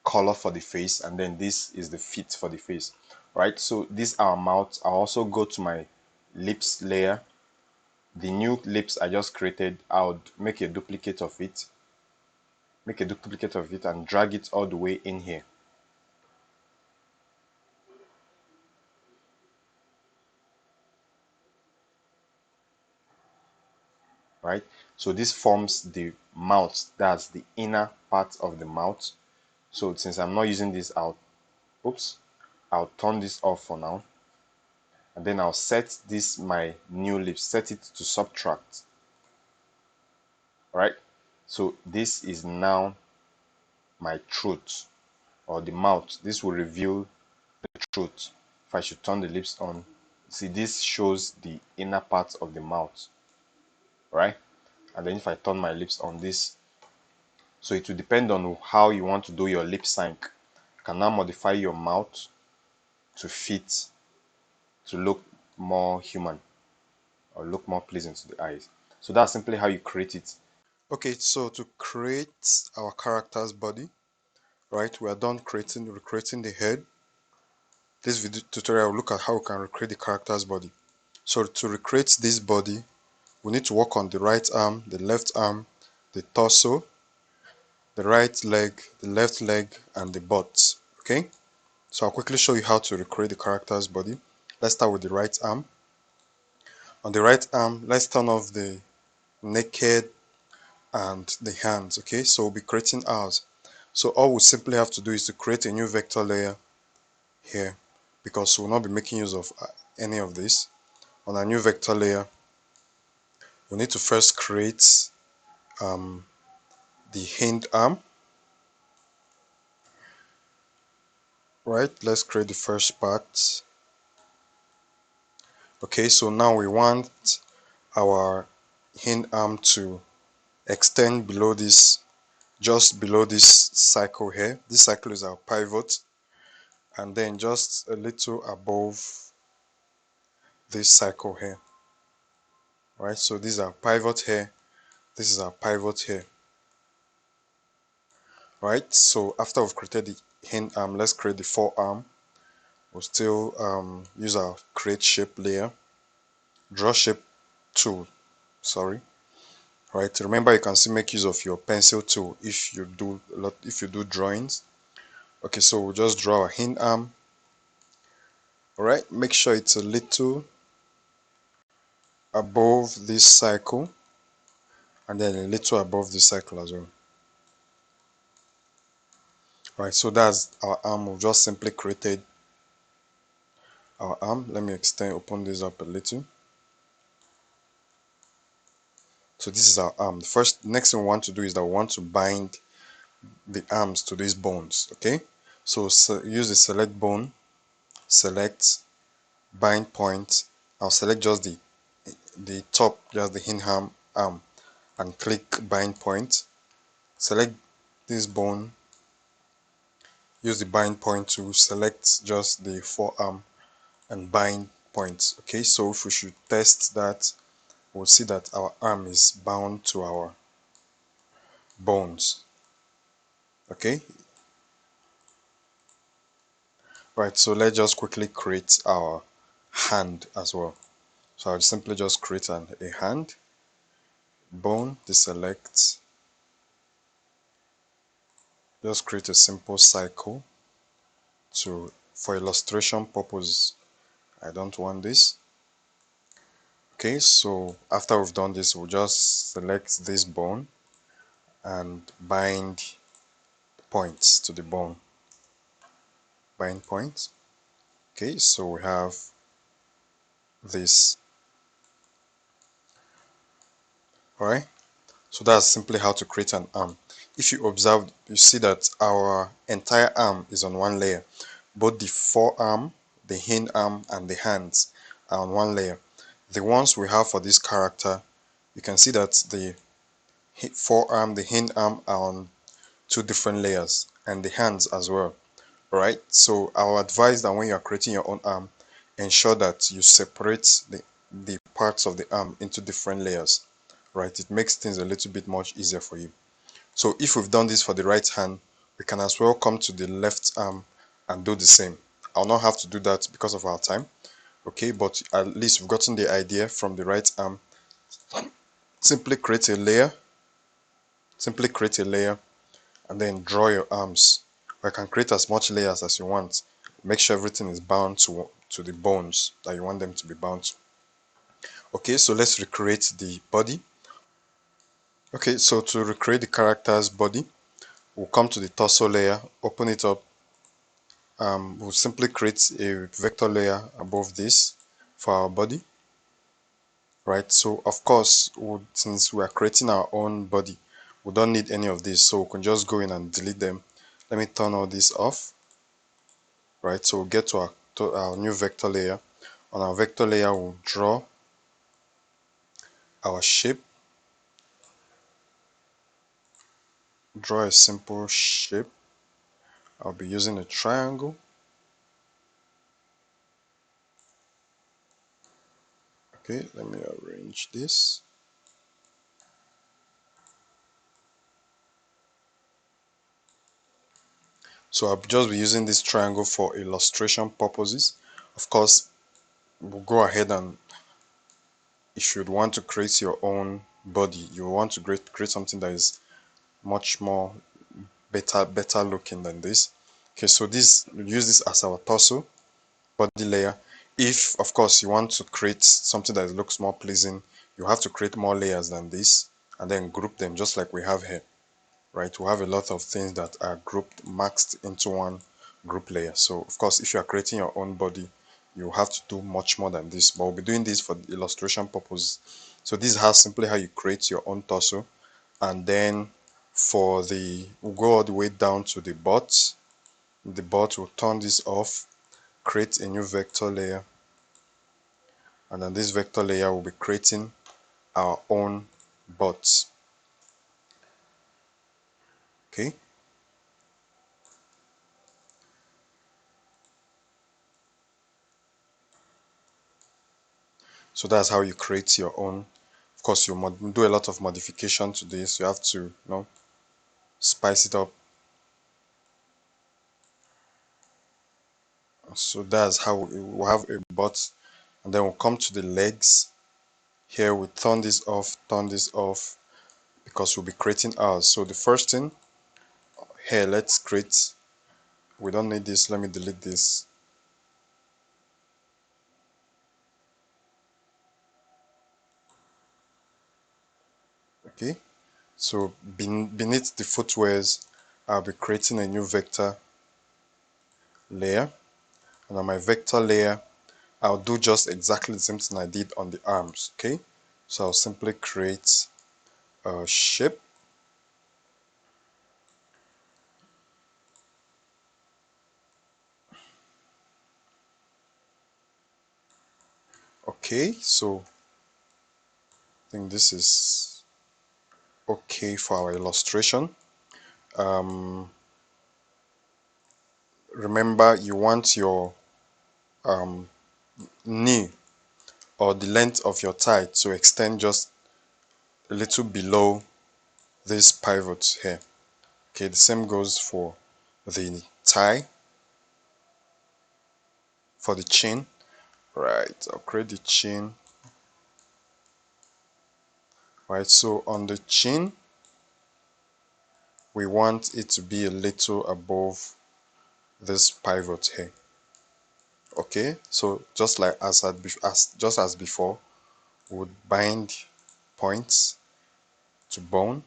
color for the face, and then this is the fit for the face. Right, so these are mouth. I'll also go to my lips layer. The new lips I just created, I would make a duplicate of it, and drag it all the way in here. Right, so this forms the mouth, that's the inner part of the mouth. So since I'm not using this, I'll turn this off for now, and then I'll set this my new lips, set it to subtract. Right, so this is now my throat or the mouth. This will reveal the throat. If I should turn the lips on, see, this shows the inner part of the mouth. Right, and then if I turn my lips on, this, so it will depend on how you want to do your lip sync. You can now modify your mouth to fit, to look more human or look more pleasing to the eyes. So that's simply how you create it. Okay, so to create our character's body, right, we are done recreating the head. This video tutorial will look at how we can recreate the character's body. So to recreate this body, we need to work on the right arm, the left arm, the torso, the right leg, the left leg, and the butt. Okay, so I'll quickly show you how to recreate the character's body. Let's start with the right arm. On the right arm, let's turn off the naked and the hands. Okay, so we'll be creating ours. So all we simply have to do is to create a new vector layer here, because we'll not be making use of any of this. On our new vector layer, we need to first create the hand arm. Right, let's create the first part. Okay, so now we want our hand arm to extend below this, just below this circle here. This circle is our pivot, and then just a little above this circle here. Right, so this is our pivot here, this is our pivot here. Right, so after we've created the hand arm, let's create the forearm. We'll still use our create shape layer, draw shape tool, sorry. Right, remember you can still make use of your pencil tool if you do drawings. Okay, so we'll just draw a hand arm. All right, make sure it's a little above this circle, and then a little above the circle as well. Right, so that's our arm. We've just simply created our arm. Let me open this up a little. So this is our arm. The next thing we want to do is that we want to bind the arms to these bones. Okay, so use the select bone, select bind point. I'll select just the top, just the hand arm, and click bind point. Select this bone, use the bind point to select just the forearm and bind points. Okay, so if we should test that, we'll see that our arm is bound to our bones. Okay, right, so let's just quickly create our hand as well. So I'll simply just create a hand, bone, deselect, just create a simple cycle, to, for illustration purpose, I don't want this. Okay, so after we've done this, we'll just select this bone and bind points to the bone. Bind points. Okay, so we have this. Alright, so that's simply how to create an arm. If you observe, you see that our entire arm is on one layer. Both the forearm, the hind arm, and the hands are on one layer. The ones we have for this character, you can see that the forearm, the hind arm are on two different layers, and the hands as well. Alright, so I will advise that when you are creating your own arm, ensure that you separate the parts of the arm into different layers. Right, it makes things a little bit much easier for you. So if we've done this for the right hand, we can as well come to the left arm and do the same. I'll not have to do that because of our time, okay, but at least we've gotten the idea from the right arm. Simply create a layer, and then draw your arms. Or you can create as much layers as you want. Make sure everything is bound to the bones that you want them to be bound to. Okay, so let's recreate the body. Okay, so to recreate the character's body, we'll come to the torso layer, open it up. We'll simply create a vector layer above this for our body. Right, so of course, since we are creating our own body, we don't need any of this, so we can just go in and delete them. Let me turn all this off. Right, so we'll get to our new vector layer. On our vector layer, we'll draw our shape. Draw a simple shape. I'll be using a triangle. Okay, let me arrange this. So I'll just be using this triangle for illustration purposes. Of course, we'll go ahead, and if you'd want to create your own body, you want to create something that is much more better looking than this. Okay, so this, use this as our torso body layer. If of course you want to create something that looks more pleasing, you have to create more layers than this and then group them just like we have here. Right, we have a lot of things that are grouped, maxed into one group layer. So of course, if you are creating your own body, you have to do much more than this, but we'll be doing this for illustration purposes. So this is how simply how you create your own torso. And then for we'll go all the way down to the butt. The butt, will turn this off, create a new vector layer, and then this vector layer will be creating our own butt. Okay, so that's how you create your own. Of course, you do a lot of modification to this. You have to, spice it up. So that's how we'll have a butt, and then we'll come to the legs. Here we turn this off because we'll be creating ours. So the first thing here, let's create. We don't need this. Let me delete this. Okay. So beneath the footwears, I'll be creating a new vector layer, and on my vector layer, I'll do just exactly the same thing I did on the arms. Okay, so I'll simply create a shape. Okay, so I think this is okay for our illustration. Remember, you want your knee or the length of your thigh to extend just a little below this pivot here. Okay, the same goes for the thigh, for the chin. Right, I'll create the chin. Right, so on the chin, we want it to be a little above this pivot here. Okay, so just like just as before, we would bind points to bone.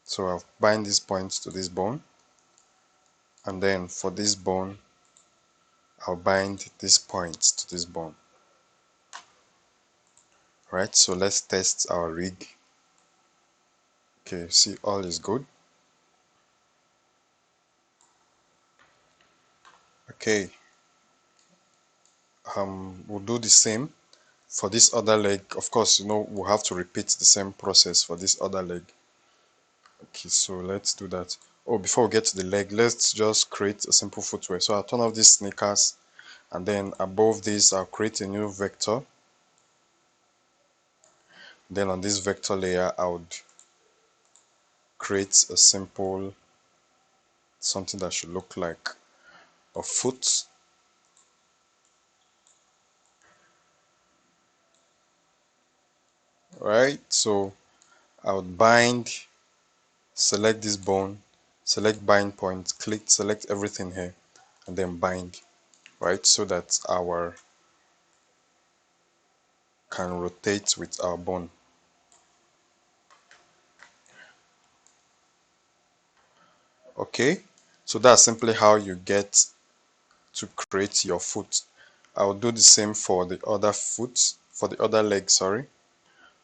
So I'll bind these points to this bone, and then for this bone I'll bind these points to this bone. Right, so let's test our rig. Okay, see, all is good. Okay, we'll do the same for this other leg. Of course, we'll have to repeat the same process for this other leg. Okay, so let's do that. Oh, before we get to the leg, let's just create a simple footwear. So I'll turn off these sneakers, and then above this I'll create a new vector. Then on this vector layer I would create a simple something that should look like a foot. Right, so I would bind, select this bone, select bind point, click, select everything here, and then bind. Right, so that our can rotate with our bone. Okay, so that's simply how you get to create your foot. I'll do the same for the other foot, for the other leg, sorry.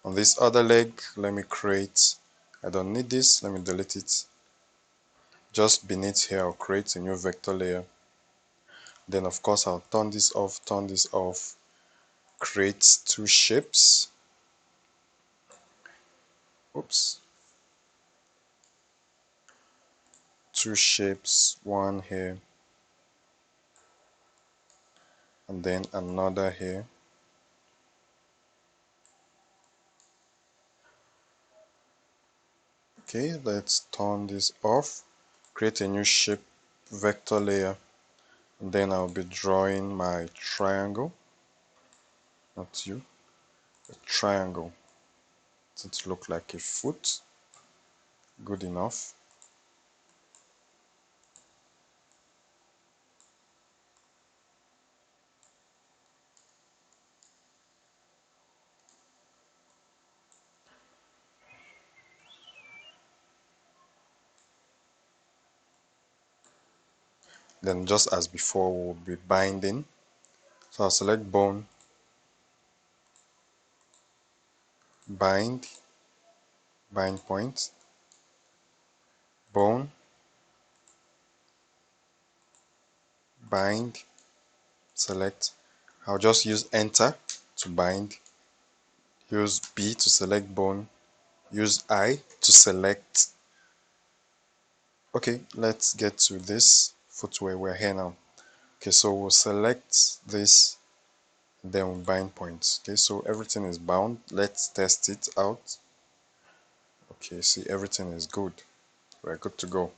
On this other leg, let me create, I don't need this, let me delete it. Just beneath here, I'll create a new vector layer. Then of course I'll turn this off, create two shapes. Oops. Two shapes, one here and then another here. Okay, let's turn this off, create a new shape vector layer, and then I'll be drawing my triangle, not you, a triangle. It look like a foot, good enough. Then just as before, we'll be binding. So I'll select bone, bind, bind point, bone, bind, select. I'll just use enter to bind, use B to select bone, use I to select. Okay, let's get to this footwear. We're here now. Okay, so we'll select this, then we'll bind points. Okay, so everything is bound. Let's test it out. Okay, see, everything is good. We're good to go.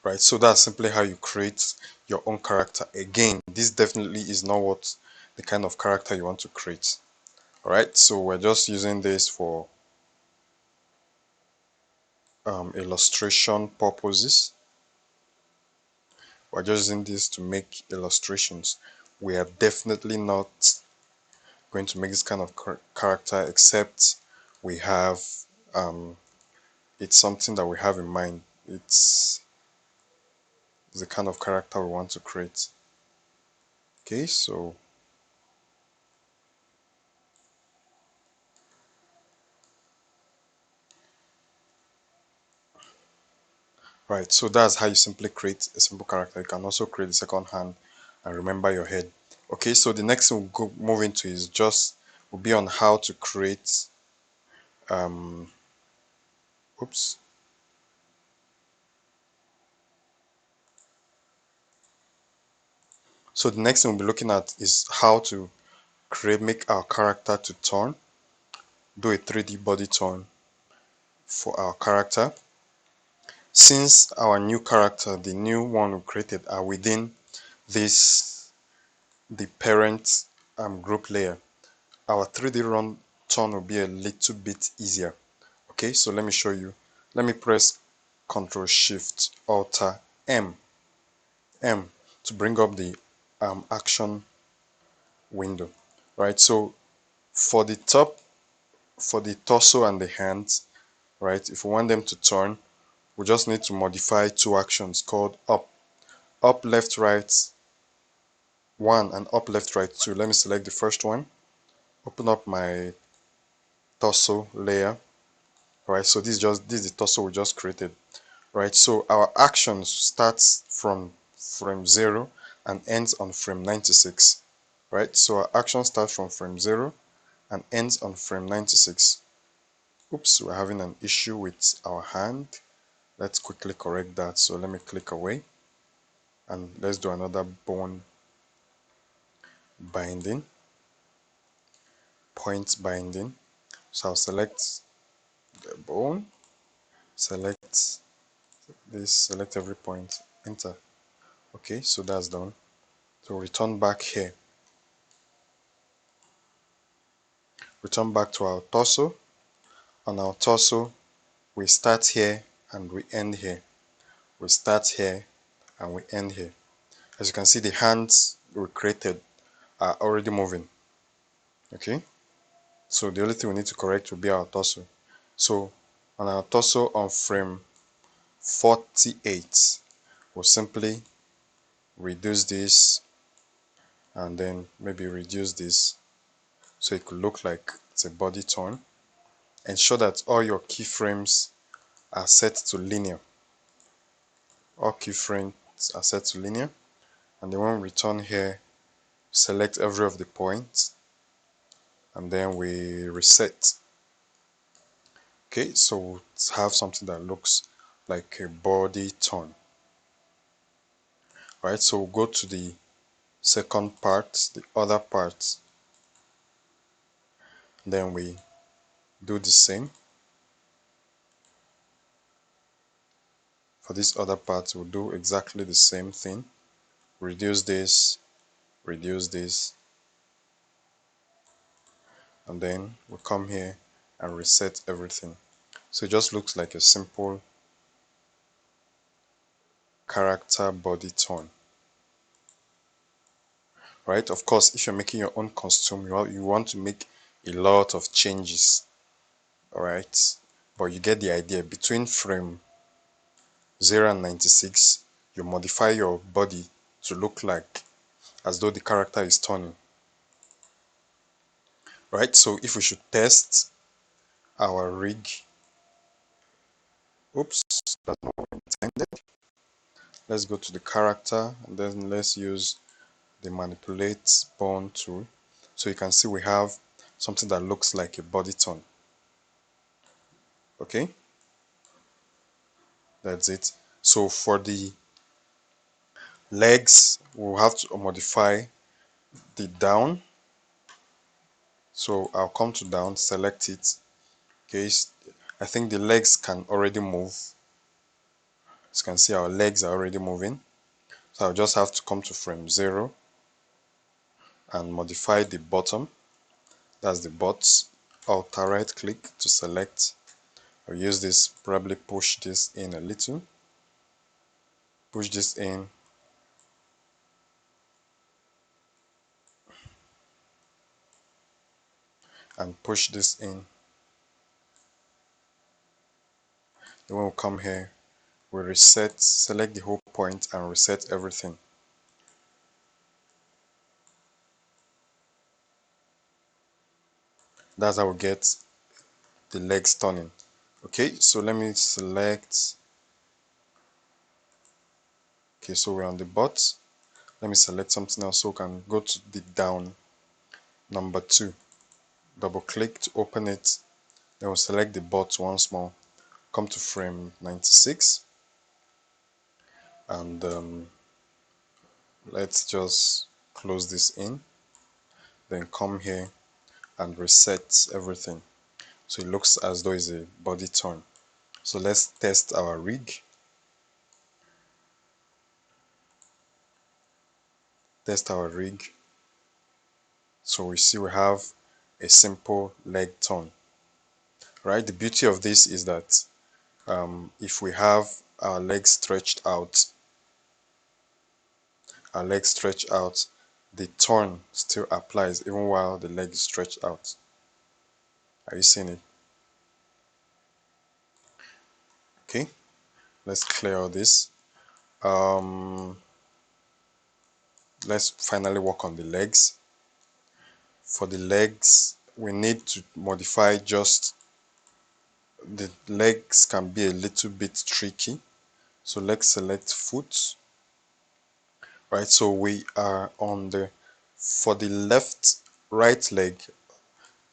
Right, so that's simply how you create your own character. Again, this definitely is not what the kind of character you want to create. Alright, so we're just using this for illustration purposes. We're just using this to make illustrations. We are definitely not going to make this kind of character except we have it's something that we have in mind. It's the kind of character we want to create. Okay, so right, so that's how you simply create a simple character. You can also create the second hand and remember your head. Okay, so the next thing we'll move into is just will be on how to create oops. So the next thing we'll be looking at is how to make our character to turn, do a 3D body turn for our character. Since our new character, the new one we created, are within this the parent group layer, our 3D run turn will be a little bit easier. Okay, so let me show you. Let me press Control Shift Alter M to bring up the action window, right? So for the top, for the torso and the hands, right, if we want them to turn, we just need to modify two actions called up left right 1 and up left right 2. Let me select the first one, open up my torso layer, right? So this is the torso we just created, right? So our action starts from frame 0 and ends on frame 96, right? So our action starts from frame 0 and ends on frame 96. Oops, we're having an issue with our hand. Let's quickly correct that. So let me click away and let's do another bone binding, point binding. So I'll select the bone, select this, select every point, enter. Okay, so that's done. So return back here, return back to our torso. On our torso, we start here and we end here. We start here and we end here. As you can see, the hands we created are already moving. Okay, so the only thing we need to correct will be our torso. So on our torso on frame 48, we'll simply reduce this and then maybe reduce this so it could look like it's a body turn. Ensure that all your keyframes are set to linear. All keyframes are set to linear, and then when we return here, select every of the points and then we reset. Okay, so we'll have something that looks like a body turn. Right, so we'll go to the second part, the other part, then we do the same. For this other part, we'll do exactly the same thing. Reduce this, and then we'll come here and reset everything. So it just looks like a simple character body turn. Right, of course, if you're making your own costume, you want to make a lot of changes. Alright, but you get the idea. Between frame 0 and 96, you modify your body to look like as though the character is turning. Right, so if we should test our rig, oops, that's not what I intended. Let's go to the character and then let's use the manipulate bone tool. So you can see we have something that looks like a body turn. Okay, that's it. So for the legs, we'll have to modify the down. So I'll come to down, select it. Okay, I think the legs can already move. As you can see, our legs are already moving. So I'll just have to come to frame 0 and modify the bottom. That's the butt. Alter right click to select. I'll use this, probably push this in a little. Push this in. And push this in. Then when we come here, we reset, select the whole point and reset everything. That's how we get the legs turning. Okay, so let me select. Okay, so we're on the butt. Let me select something else so we can go to the down number 2. Double click to open it. Then we'll select the butt once more. Come to frame 96 and let's just close this in. Then come here and reset everything. So it looks as though it's a body turn. So let's test our rig. Test our rig. So we see we have a simple leg turn. Right? The beauty of this is that if we have our legs stretched out, the turn still applies even while the leg is stretched out. Are you seeing it? Okay, let's clear all this. Let's finally work on the legs. For the legs, we need to modify just the legs can be a little bit tricky. So let's select foot. Right, so we are on the for the right leg,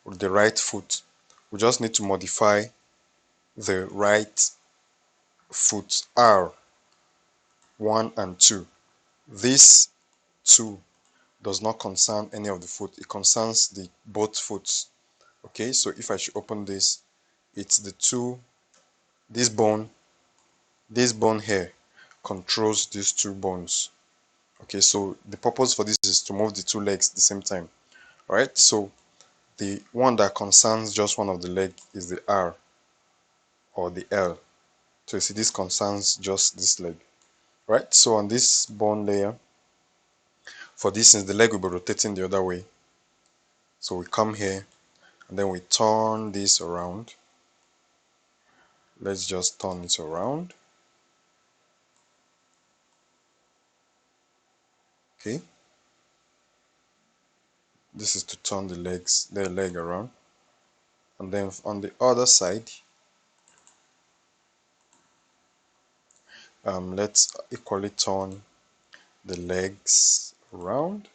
the right foot, we just need to modify the right foot R1 and 2. This 2 does not concern any of the foot, it concerns the both foots. Okay, so if I should open this, it's the two, this bone here controls these two bones. Okay, so the purpose for this is to move the two legs at the same time. All right, so the one that concerns just one of the leg is the R or the L. So you see this concerns just this leg. Right, so on this bone layer, for this, since the leg will be rotating the other way, so we come here and then we turn this around. Let's just turn it around. Okay, this is to turn the leg around. And then on the other side, let's equally turn the legs around.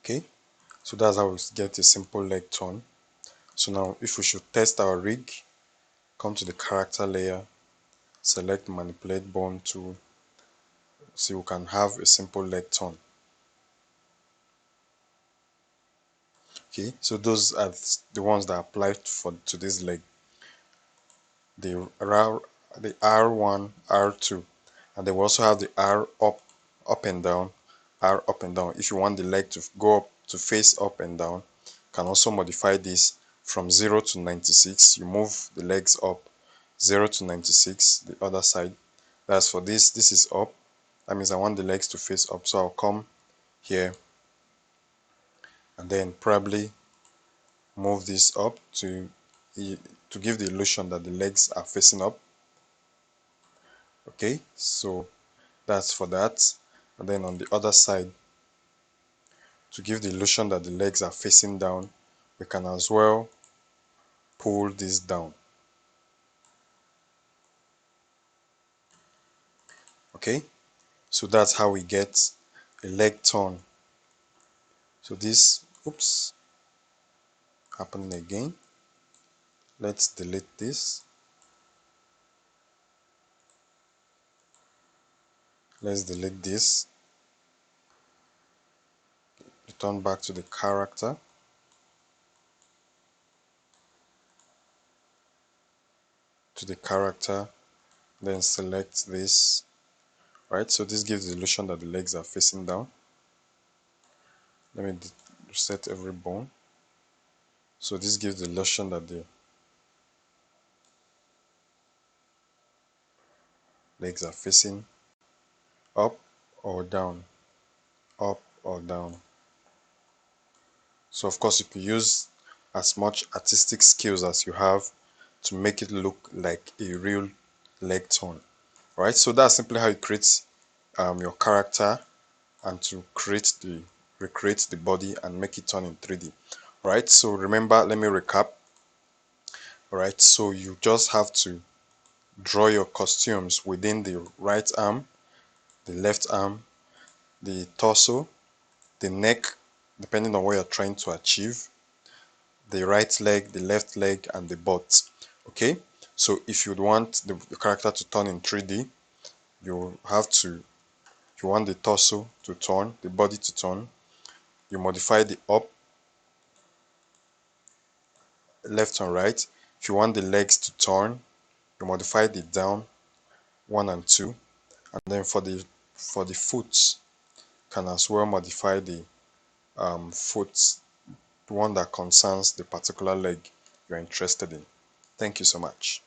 Okay, so that's how we get a simple leg turn. So now if we should test our rig, come to the character layer, select manipulate bone tool, so we can have a simple leg turn. Okay, so those are the ones that apply to this leg. The R1, R2, and they will also have the R up and down, R up and down. If you want the leg to go up, to face up and down, you can also modify this from 0 to 96. You move the legs up 0 to 96, the other side. That's for this. This is up. That means I want the legs to face up. So I'll come here and then probably move this up to give the illusion that the legs are facing up. Okay, so that's for that. And then on the other side, to give the illusion that the legs are facing down, we can as well pull this down. Okay, so that's how we get a leg turn. So this, oops, happening again. Let's delete this. Let's delete this. Return back to the character. Then select this. Right, so this gives the illusion that the legs are facing down. Let me reset every bone. So this gives the illusion that the legs are facing up or down, up or down. So of course you can use as much artistic skills as you have to make it look like a real leg turn. Right, so that's simply how you create your character and to recreate the body and make it turn in 3D. Right, so remember, let me recap. Alright, so you just have to draw your costumes within the right arm, the left arm, the torso, the neck, depending on what you're trying to achieve, the right leg, the left leg, and the butt. Okay, so if you want the character to turn in 3D, you have to, if you want the torso to turn, the body to turn, you modify the up, left and right. If you want the legs to turn, you modify the down, 1 and 2. And then for the foot, can as well modify the foot, one that concerns the particular leg you're interested in. Thank you so much.